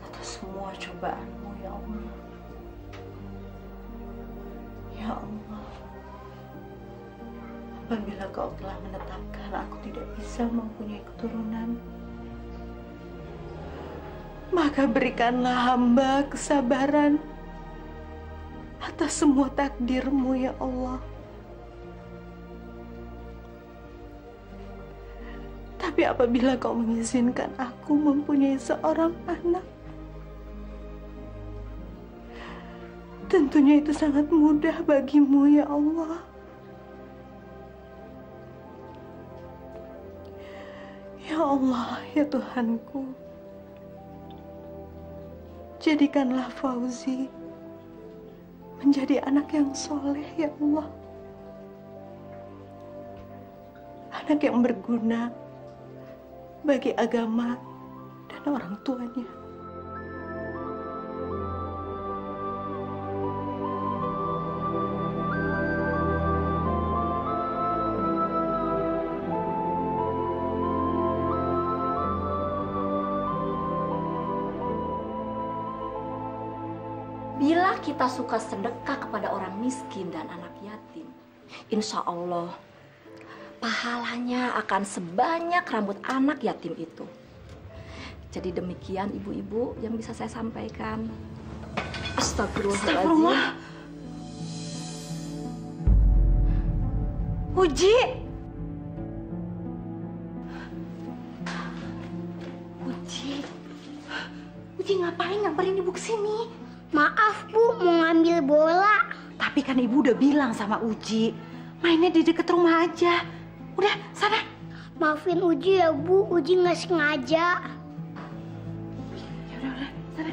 atas semua cobaan-Mu, ya Allah. Ya Allah, apabila Kau telah menetapkan aku tidak bisa mempunyai keturunan, maka berikanlah hamba kesabaran atas semua takdir-Mu, ya Allah. Tapi apabila Kau mengizinkan aku mempunyai seorang anak, tentunya itu sangat mudah bagimu, ya Allah. Ya Allah, ya Tuhanku, jadikanlah Fauzi menjadi anak yang soleh, ya Allah. Anak yang berguna bagi agama dan orang tuanya. Bila kita suka sedekah kepada orang miskin dan anak yatim, insya Allah pahalanya akan sebanyak rambut anak yatim itu. Jadi demikian ibu-ibu yang bisa saya sampaikan. Astagfirullahaladzim. Uji! Uji ngapain nyamperin ibu ke sini? Maaf, Bu, mau ngambil bola. Tapi kan ibu udah bilang sama Uji, mainnya di deket rumah aja. Udah, sana. Maafin Uji ya, Bu. Uji nggak sengaja. Ya udah, sana.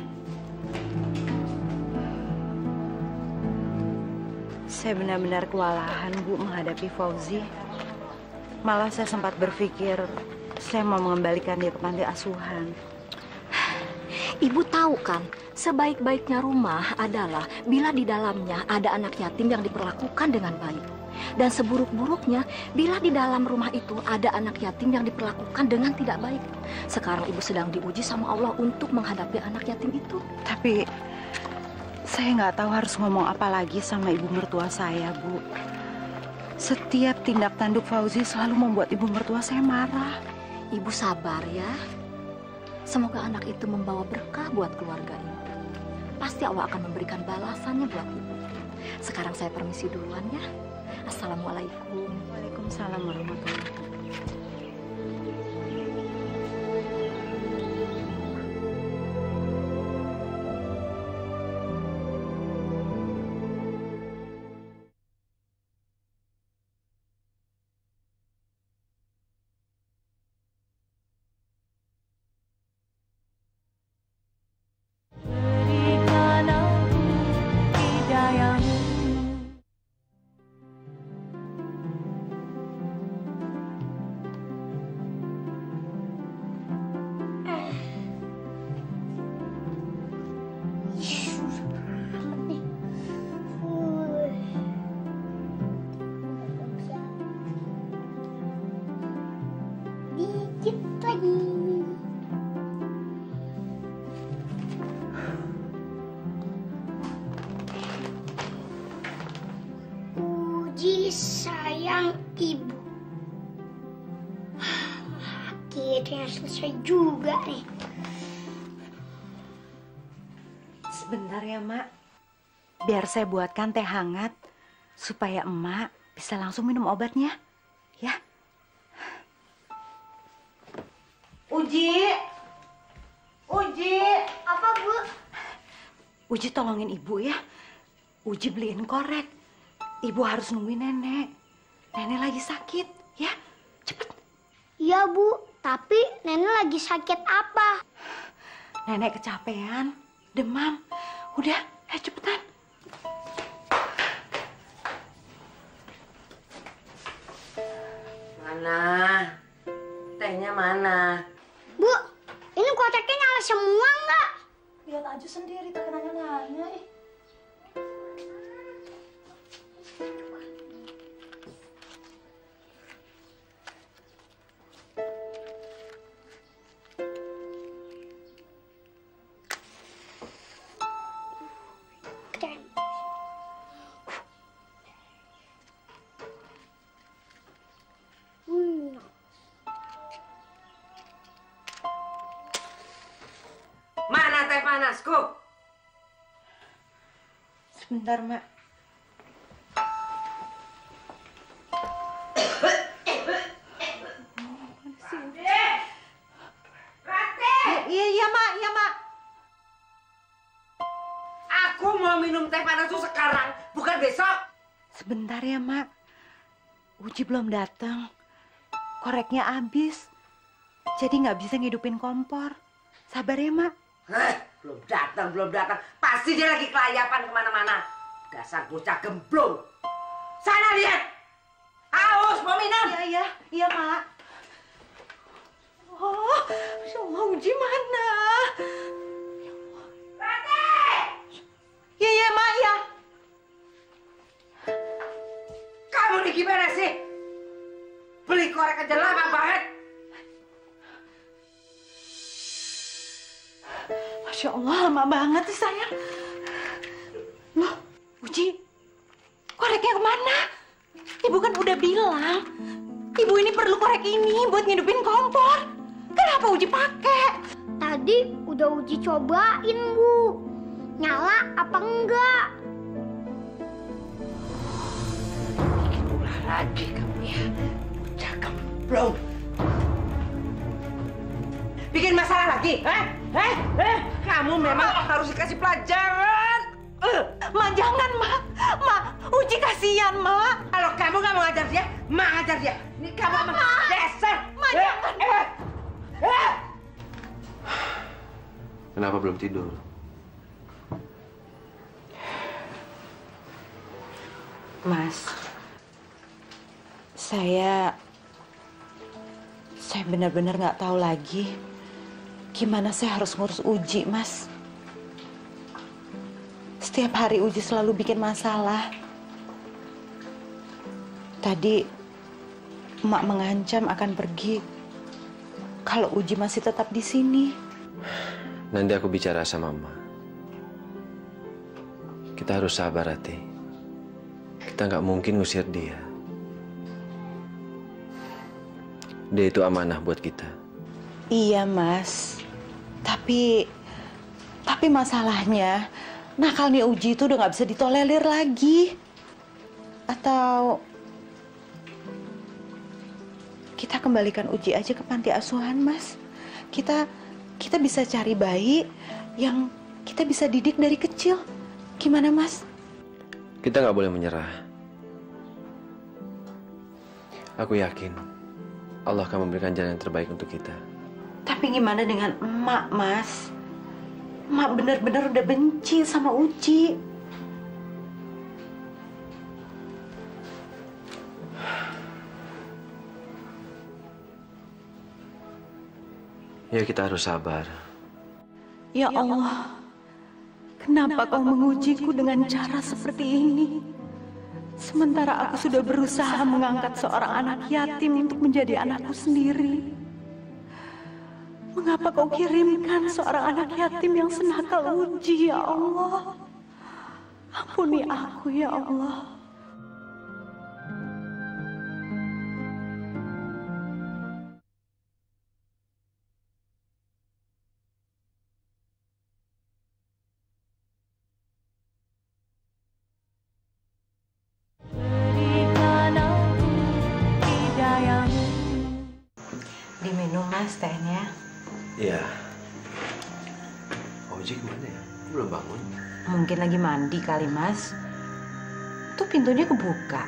Saya benar-benar kewalahan, Bu, menghadapi Fauzi. Malah saya sempat berpikir saya mau mengembalikan dia ke panti asuhan. Ibu tahu kan, sebaik-baiknya rumah adalah bila di dalamnya ada anak yatim yang diperlakukan dengan baik. Dan seburuk-buruknya bila di dalam rumah itu ada anak yatim yang diperlakukan dengan tidak baik. Sekarang ibu sedang diuji sama Allah untuk menghadapi anak yatim itu. Tapi saya nggak tahu harus ngomong apa lagi sama ibu mertua saya, Bu. Setiap tindak tanduk Fauzi selalu membuat ibu mertua saya marah. Ibu sabar ya. Semoga anak itu membawa berkah buat keluarga ibu. Pasti Allah akan memberikan balasannya buat ibu. Sekarang saya permisi duluan ya. Assalamualaikum. Waalaikumsalam warahmatullahi wabarakatuh. Uji sayang ibu. Akhirnya selesai juga nih. Sebentar ya, Mak. Biar saya buatkan teh hangat supaya Emak bisa langsung minum obatnya. Ya. Uji. Uji. Apa, Bu? Uji tolongin Ibu ya. Uji beliin korek. Ibu harus nungguin Nenek. Nenek lagi sakit, ya. Cepet. Iya, Bu. Tapi Nenek lagi sakit apa? Nenek kecapean, demam. Udah, cepetan. Mana? Tehnya mana? Bu, ini kotaknya nyala semua nggak? Lihat aja sendiri, tak nanya-nanya. Mana teh panasku? Sebentar, Mak. Iya, Mak. Iya, Mak. Aku mau minum teh panas tuh sekarang, bukan besok. Sebentar ya, Mak. Uji belum datang. Koreknya habis. Jadi nggak bisa ngidupin kompor. Sabar ya, Mak. Belum datang. Pasti dia lagi kelayapan kemana-mana. Dasar bocah gemblong. Sana lihat. Haus, mau minum? Iya, Mak. Oh, Masya Allah, Uji mana? Iya, Mak, ya. Kamu nih gimana sih? Beli korek aja lama banget. Masya Allah, lama banget sih, sayang. Loh, Uji, koreknya kemana? Ibu kan udah bilang, Ibu ini perlu korek ini buat ngidupin kompor. Kenapa Uji pakai? Tadi udah Uji cobain, Bu. Nyala apa enggak? Bikin ulah lagi kamu ya. Bocah gemblong. Bikin masalah lagi, Kamu memang harus dikasih pelajaran. Ma, jangan, Ma. Ma, Uji kasihan, Ma. Kalau kamu nggak mau ngajar dia, Ma ngajar dia. Ini kamu dasar. Ma, jangan. Kenapa belum tidur? Mas, saya benar-benar nggak tahu lagi gimana saya harus ngurus Uji, Mas. Setiap hari Uji selalu bikin masalah. Tadi Emak mengancam akan pergi kalau Uji masih tetap di sini. Nanti aku bicara sama Emak. Kita harus sabar, Ati. Kita nggak mungkin ngusir dia. Dia itu amanah buat kita. Iya, Mas. Tapi masalahnya nakalnya Uji itu udah nggak bisa ditolerir lagi. Atau kita kembalikan Uji aja ke panti asuhan, Mas. Kita bisa cari bayi yang kita bisa didik dari kecil. Gimana, Mas? Kita nggak boleh menyerah. Aku yakin Allah akan memberikan jalan yang terbaik untuk kita. Tapi gimana dengan Emak, Mas? Emak benar-benar udah benci sama Uji. Ya, kita harus sabar. Ya Allah, kenapa kau mengujiku dengan cara seperti ini? Sementara aku sudah berusaha mengangkat seorang anak yatim untuk menjadi anakku sendiri. Mengapa kau kirimkan seorang anak yatim yang senakal Uji, ya Allah? Ampuni aku, ya Allah. Diminum, Mas, tehnya. Iya. Uji kemana ya? Belum bangun. Mungkin lagi mandi kali, Mas. Tuh pintunya kebuka.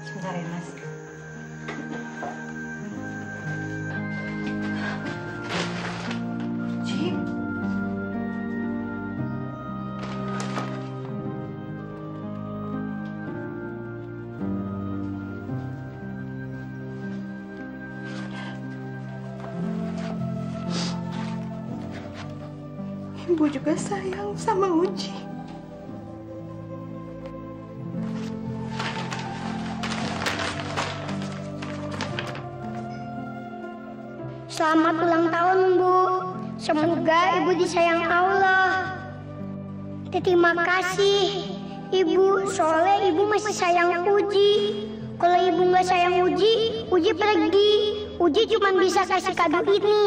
Sebentar ya, Mas. Uji. Ibu juga sayang sama Uji. Selamat ulang tahun, Bu. Semoga Ibu disayang Allah. Terima kasih, Ibu. Soalnya Ibu masih sayang Uji. Kalau Ibu nggak sayang Uji, Uji pergi. Uji cuma bisa kasih kado ini.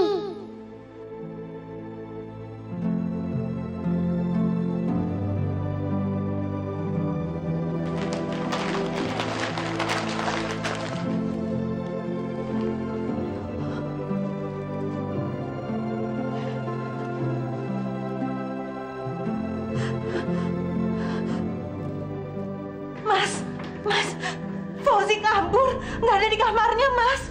Mas, Fauzi kabur. Nggak ada di kamarnya, Mas.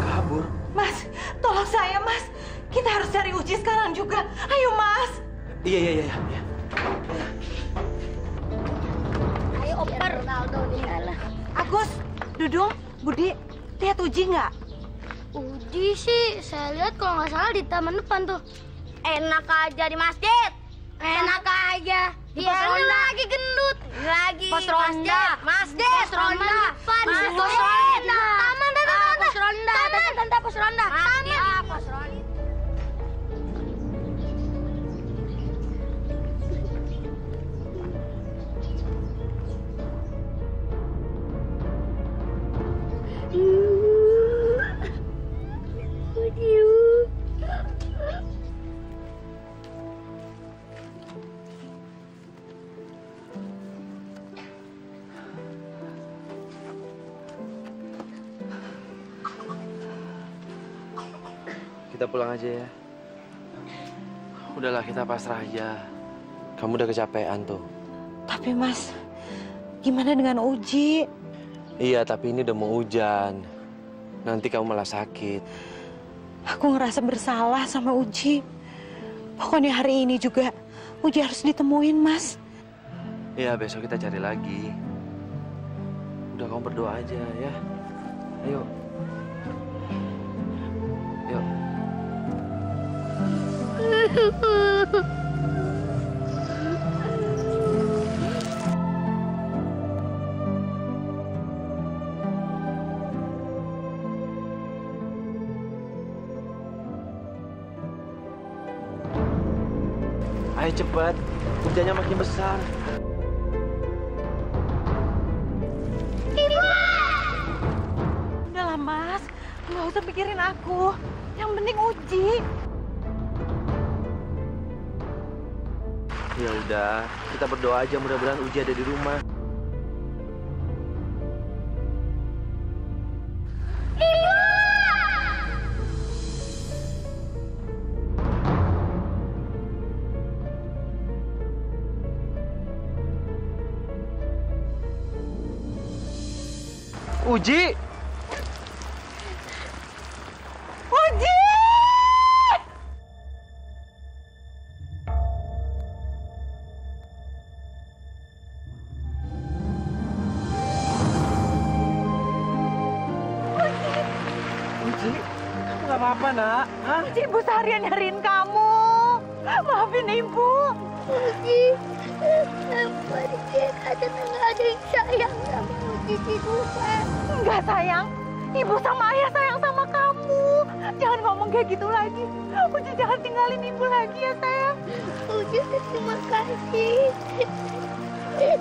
Kabur? Mas, tolong saya, Mas. Kita harus cari Uji sekarang juga. Ayo, Mas. Iya. Ayo, oper. Ronaldo nih. Agus, Dudung, Budi, lihat Uji nggak? Uji sih, saya lihat kalau nggak salah di taman depan tuh. Enak aja di masjid. Enak aja. Dia lagi gendut. Lagi pos ronda. Masjid. Pos ronda. Pos ronda. Taman, pos ronda. Tanda pos ronda. Taman. Pos ronda. Kita pulang aja ya. Udahlah, kita pasrah aja. Kamu udah kecapean tuh. Tapi, Mas, gimana dengan Uji? Iya, tapi ini udah mau hujan. Nanti kamu malah sakit. Aku ngerasa bersalah sama Uji. Pokoknya hari ini juga Uji harus ditemuin, Mas. Ya, besok kita cari lagi. Udah, kamu berdoa aja ya. Ayo. Yuk. Ayo cepat, hujannya makin besar. Udahlah, Mas. Nggak usah pikirin aku. Yang penting Uji. Ya udah, kita berdoa aja mudah-mudahan Uji ada di rumah. Uji! Uji! Uji, kamu gak apa-apa, Nak? Hah? Uji, Ibu seharian nyariin kamu. Maafin Ibu. Uji, kadang nggak ada yang sayang sama Uji di rumah. Enggak, sayang. Ibu sama Ayah sayang sama kamu. Jangan ngomong kayak gitu lagi. Uji, jangan tinggalin Ibu lagi ya, sayang. Uji, terima kasih.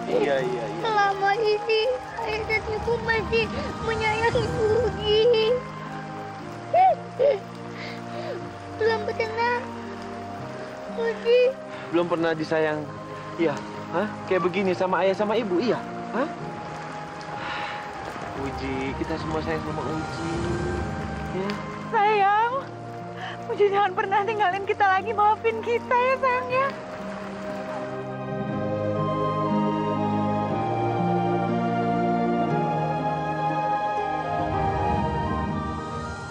Iya. Selama ini Ayah dan Ibu masih menyayangi Uji. Belum pernah Uji. Belum pernah disayang. Iya. Hah? Kayak begini sama ayah sama ibu, iya? Hah? Uji, kita semua sayang sama Uji. Ya. Sayang, Uji jangan pernah tinggalin kita lagi. Maafin kita ya, sayang ya.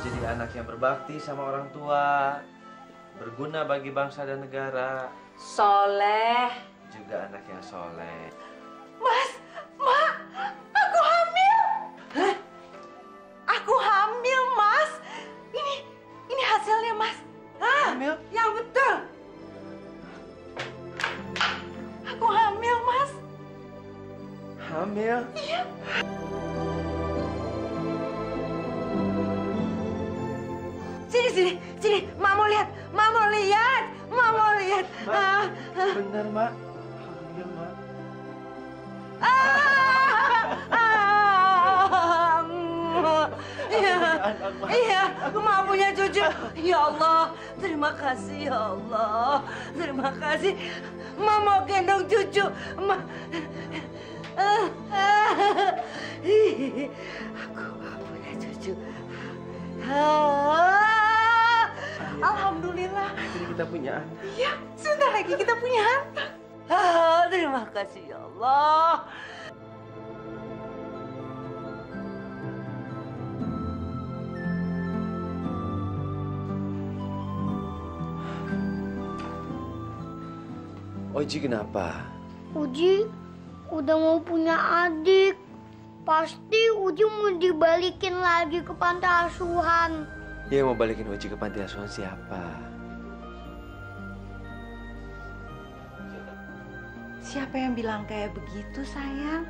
Jadi anak yang berbakti sama orang tua, berguna bagi bangsa dan negara. Soleh. Juga anak yang soleh. Mas, Mak, aku hamil. Hah? Aku hamil, Mas. Ini hasilnya, Mas. Hah? Hamil? Yang betul. Aku hamil, Mas. Hamil? Iya. Sini, Mak mau lihat. Mak mau lihat. Benar, Mak. Hamil, Mak. Iya, Mak punya cucu. Ya Allah, terima kasih ya Allah. Terima kasih. Mak mau gendong cucu. Mak. Aku punya cucu. Alhamdulillah. Jadi kita punya anak. Iya, sebentar lagi kita punya anak. Terima kasih ya Allah. Uji kenapa? Uji udah mau punya adik. Pasti Uji mau dibalikin lagi ke panti asuhan. Yang mau balikin Uji ke panti asuhan siapa? Siapa yang bilang kayak begitu, sayang?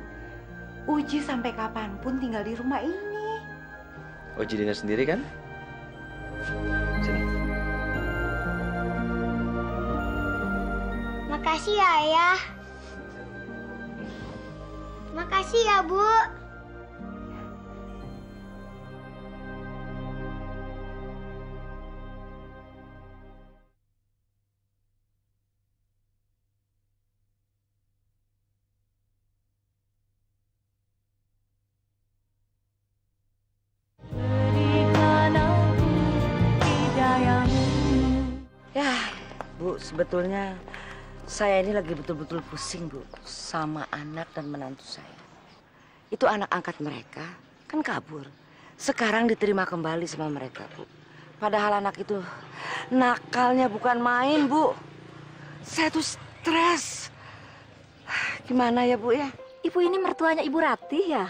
Uji sampai kapanpun tinggal di rumah ini. Uji dengar sendiri kan? Sini. Makasih ya, Ayah. Makasih ya, Bu. Ya, Bu, sebetulnya saya ini lagi betul-betul pusing, Bu, sama anak dan menantu saya. Itu anak angkat mereka, kan kabur. Sekarang diterima kembali sama mereka, Bu. Padahal anak itu nakalnya bukan main, Bu. Saya tuh stres. Gimana ya, Bu ya? Ibu ini mertuanya Ibu Ratih ya?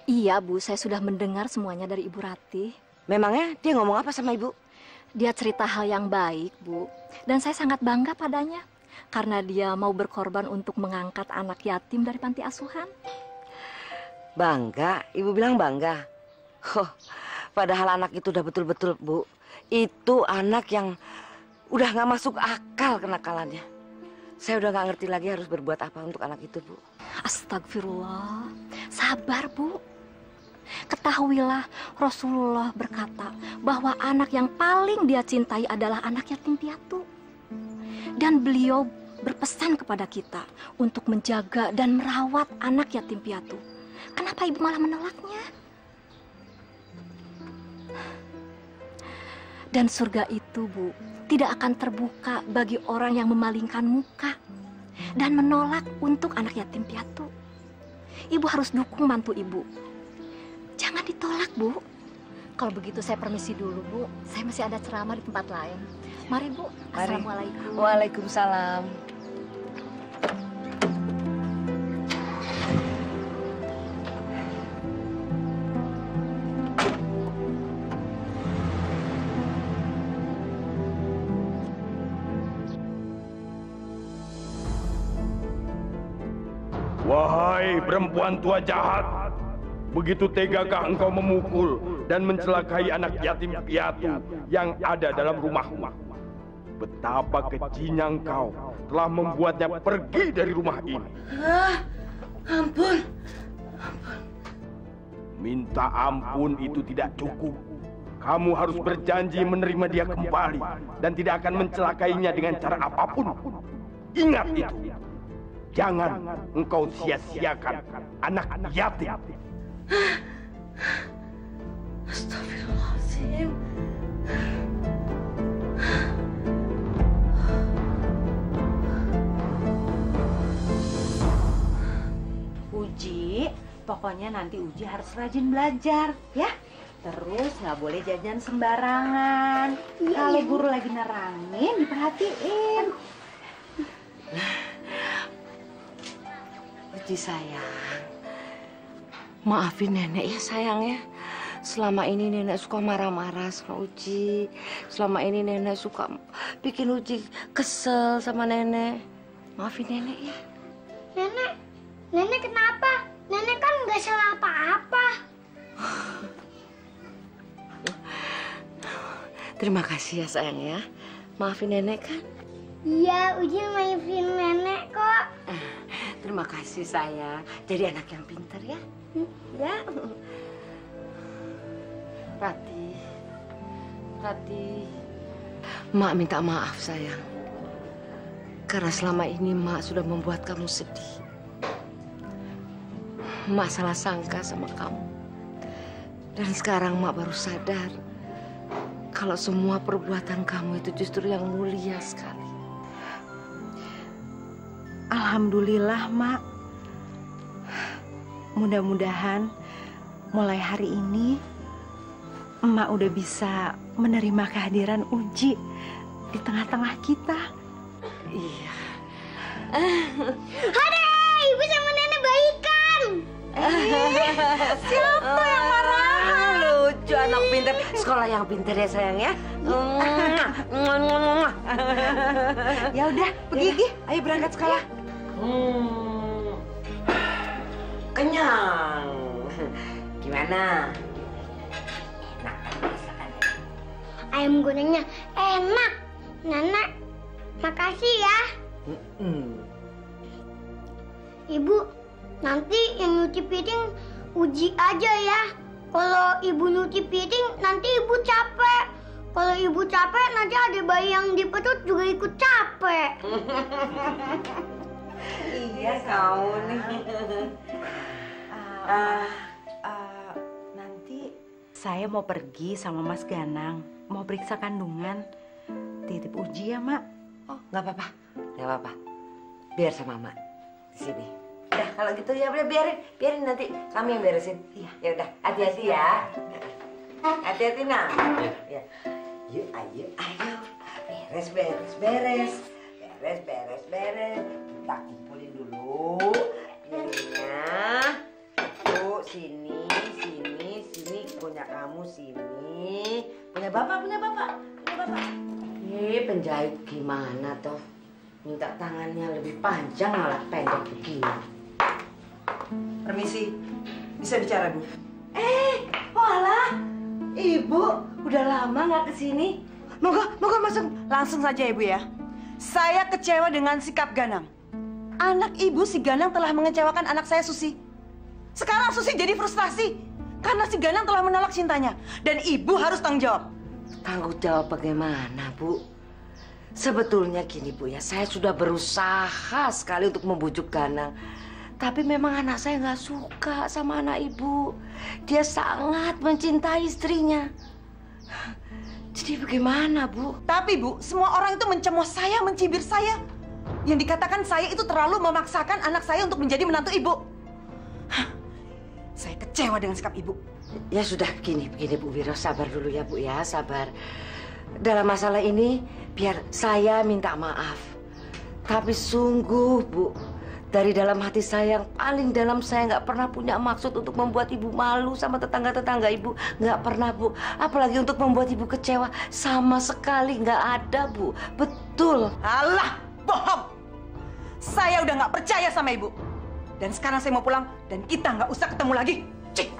Iya, Bu. Saya sudah mendengar semuanya dari Ibu Ratih. Memangnya dia ngomong apa sama Ibu? Dia cerita hal yang baik, Bu. Dan saya sangat bangga padanya. Karena dia mau berkorban untuk mengangkat anak yatim dari panti asuhan. Bangga? Ibu bilang bangga? Oh, padahal anak itu udah betul-betul, Bu. Itu anak yang udah gak masuk akal kenakalannya. Saya udah gak ngerti lagi harus berbuat apa untuk anak itu, Bu. Astagfirullah. Sabar, Bu. Ketahuilah Rasulullah berkata bahwa anak yang paling dia cintai adalah anak yatim piatu. Dan beliau berpesan kepada kita untuk menjaga dan merawat anak yatim piatu. Kenapa Ibu malah menolaknya? Dan surga itu, Bu, tidak akan terbuka bagi orang yang memalingkan muka dan menolak untuk anak yatim piatu. Ibu harus dukung mantu Ibu. Jangan ditolak, Bu. Kalau begitu saya permisi dulu, Bu. Saya masih ada ceramah di tempat lain. Mari, Bu. Assalamualaikum. Waalaikumsalam. Wahai perempuan tua jahat, begitu tegakah engkau memukul dan mencelakai anak yatim piatu yang ada dalam rumahmu? Betapa kejinya engkau telah membuatnya pergi dari rumah ini. Ampun. Minta ampun itu tidak cukup. Kamu harus berjanji menerima dia kembali dan tidak akan mencelakainya dengan cara apapun. Ingat itu. Jangan engkau sia-siakan anak yatim. Astagfirullahaladzim. Uji, pokoknya nanti Uji harus rajin belajar, ya. Terus nggak boleh jajan sembarangan. Kalau guru lagi nerangin, diperhatiin. Uji sayang, maafin nenek ya sayang ya. Selama ini nenek suka marah-marah sama Uji. Selama ini nenek suka bikin Uji kesel sama nenek. Maafin nenek ya. Nenek kenapa? Nenek kan nggak salah apa-apa. Terima kasih ya sayang ya. Maafin nenek kan? Iya, Uji maafin nenek kok. Terima kasih sayang. Jadi anak yang pintar ya. Ya. Rati. Mak minta maaf sayang. Karena selama ini Mak sudah membuat kamu sedih. Mak salah sangka sama kamu. Dan sekarang Mak baru sadar kalau semua perbuatan kamu itu justru yang mulia sekali. Alhamdulillah, Mak. Mudah-mudahan mulai hari ini Emak udah bisa menerima kehadiran Uji di tengah-tengah kita. Iya. Hade, Ibu sama nenek baikan. Siapa yang marah? Lucu anak pintar. Sekolah yang pintar ya sayang ya. Ya udah, pergi Gi. Ayo berangkat sekolah. Kenyang. Gimana? Ayam gorengnya enak. Nenek, makasih ya. Ibu, nanti yang nyuci piring Uji aja ya. Kalau Ibu nyuci piring, nanti Ibu capek. Kalau Ibu capek, nanti ada bayi yang di perut juga ikut capek. Iya kau nih. Nanti saya mau pergi sama Mas Ganang. Mau periksa kandungan. Titip Uji ya, Mak. Oh, nggak apa-apa. Nggak apa-apa. Biar sama Mak di sini. Udah, kalau gitu ya udah biarin nanti kami yang beresin. Iya. Ya udah, hati-hati ya. Hati-hati nah. Ya. Yuk, ayo. Beres. Beres. Kita kumpulin dulu piringnya. Tuh, sini. Punya kamu sini. Punya bapak. Penjahit gimana toh? Minta tangannya lebih panjang malah pendek begini. Permisi, bisa bicara, Bu? Walah, Ibu udah lama nggak kesini. Moga masuk langsung saja, Ibu ya. Saya kecewa dengan sikap Ganang. Anak Ibu si Ganang telah mengecewakan anak saya Susi. Sekarang Susi jadi frustasi karena si Ganang telah menolak cintanya. Dan Ibu harus tanggung jawab. Tanggung jawab bagaimana, Bu? Sebetulnya gini, Bu ya, saya sudah berusaha sekali untuk membujuk Ganang. Tapi memang anak saya nggak suka sama anak Ibu. Dia sangat mencintai istrinya. Jadi bagaimana, Bu? Tapi, Bu, semua orang itu mencemooh saya, mencibir saya. Yang dikatakan saya itu terlalu memaksakan anak saya untuk menjadi menantu Ibu. Saya kecewa dengan sikap Ibu. Ya sudah, begini Bu Wiro, sabar dulu ya, Bu ya, sabar. Dalam masalah ini, biar saya minta maaf. Tapi sungguh, Bu, dari dalam hati saya yang paling dalam, saya nggak pernah punya maksud untuk membuat Ibu malu sama tetangga-tetangga Ibu. Nggak pernah, Bu. Apalagi untuk membuat Ibu kecewa. Sama sekali nggak ada, Bu. Betul. Alah, bohong. Saya udah nggak percaya sama Ibu. Dan sekarang saya mau pulang, dan kita nggak usah ketemu lagi. Cik.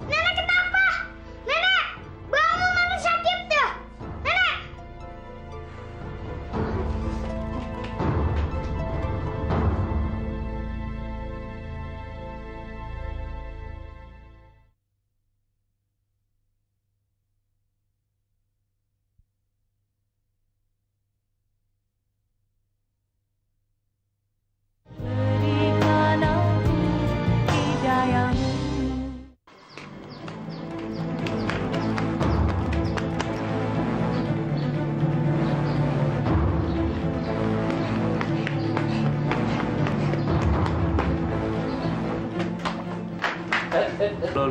Nenek kenapa? Nenek, bangun, nenek sakit dah. Nenek.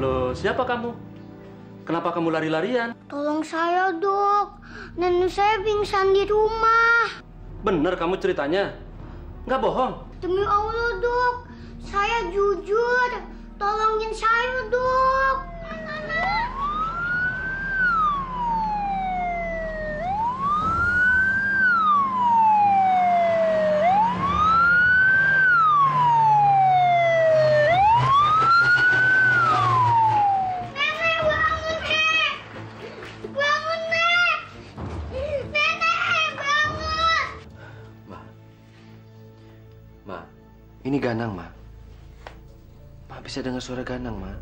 Loh, siapa kamu? Kenapa kamu lari-larian? Tolong saya, Dok. Nenek saya pingsan di rumah. Bener kamu ceritanya? Nggak bohong? Demi Allah, Dok. Saya jujur. Tolongin saya, Dok. Ini Ganang, Ma. Ma bisa dengar suara Ganang, Ma.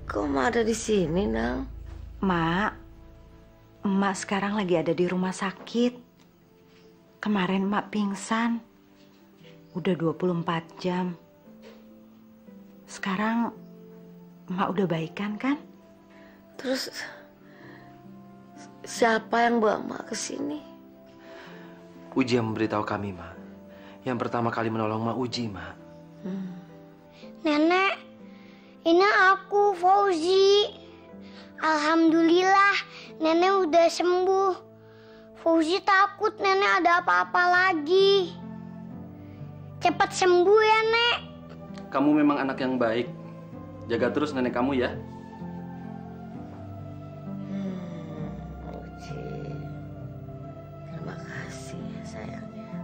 Kok Ma ada di sini, Nang? Mak, Emak sekarang lagi ada di rumah sakit. Kemarin Emak pingsan. Udah 24 jam. Sekarang Emak udah baikan kan? Terus siapa yang bawa Mak ke sini? Uji yang memberitahu kami, Ma. Yang pertama kali menolong Ma Uji, Ma. Nenek, ini aku Fauzi. Alhamdulillah, Nenek udah sembuh. Fauzi takut Nenek ada apa-apa lagi. Cepat sembuh ya, Nek. Kamu memang anak yang baik. Jaga terus nenek kamu ya. Uji, terima kasih ya sayangnya.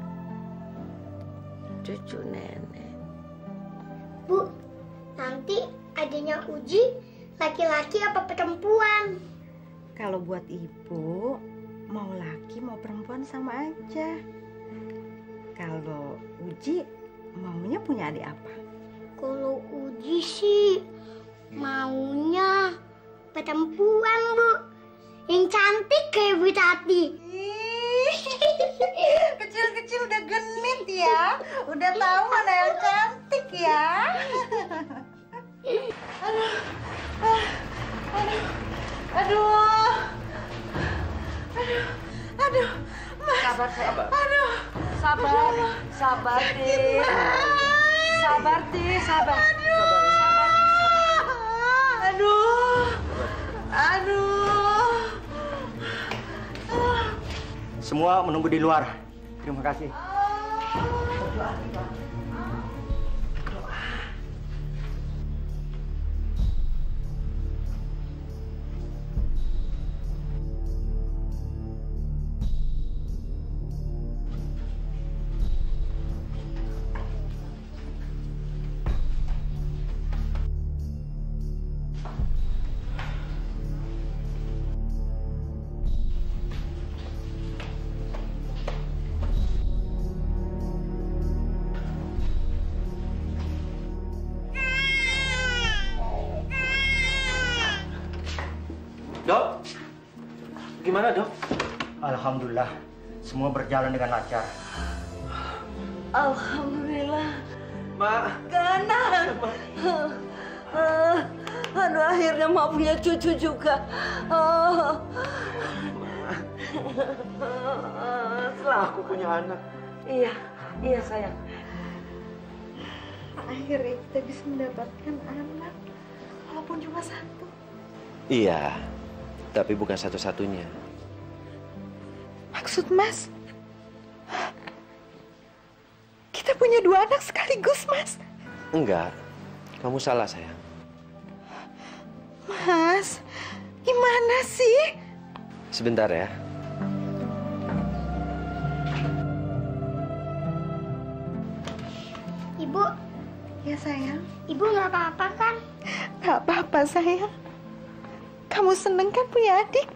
Cucu Nenek. Bu, nanti adanya Uji laki-laki apa perempuan? Kalau buat ibu, mau laki mau perempuan sama aja. Kalau Uji maunya punya adik apa? Kalau Uji sih maunya perempuan, Bu. Yang cantik kayak Bu Tati. Kecil-kecil udah genit ya. Udah tahu mana yang cantik ya. Aduh. Aduh, Mas. Sabar, sayang. Aduh. Sabar, Ti. Sabar, Ti, sabar. Aduh. Semua menunggu di luar. Terima kasih. Dok, gimana dok? Alhamdulillah, semua berjalan dengan lancar. Alhamdulillah. Mak. Ganang. Aduh, akhirnya Mak punya cucu juga. Aku punya anak. Iya sayang. Akhirnya kita bisa mendapatkan anak, walaupun cuma satu. Iya, tapi bukan satu-satunya. Maksud Mas, kita punya 2 anak sekaligus, Mas? Enggak, kamu salah sayang. Mas, gimana sih? Sebentar ya. Ibu. Ya sayang. Ibu nggak apa-apa kan? Nggak apa-apa sayang. Kamu seneng kan punya adik?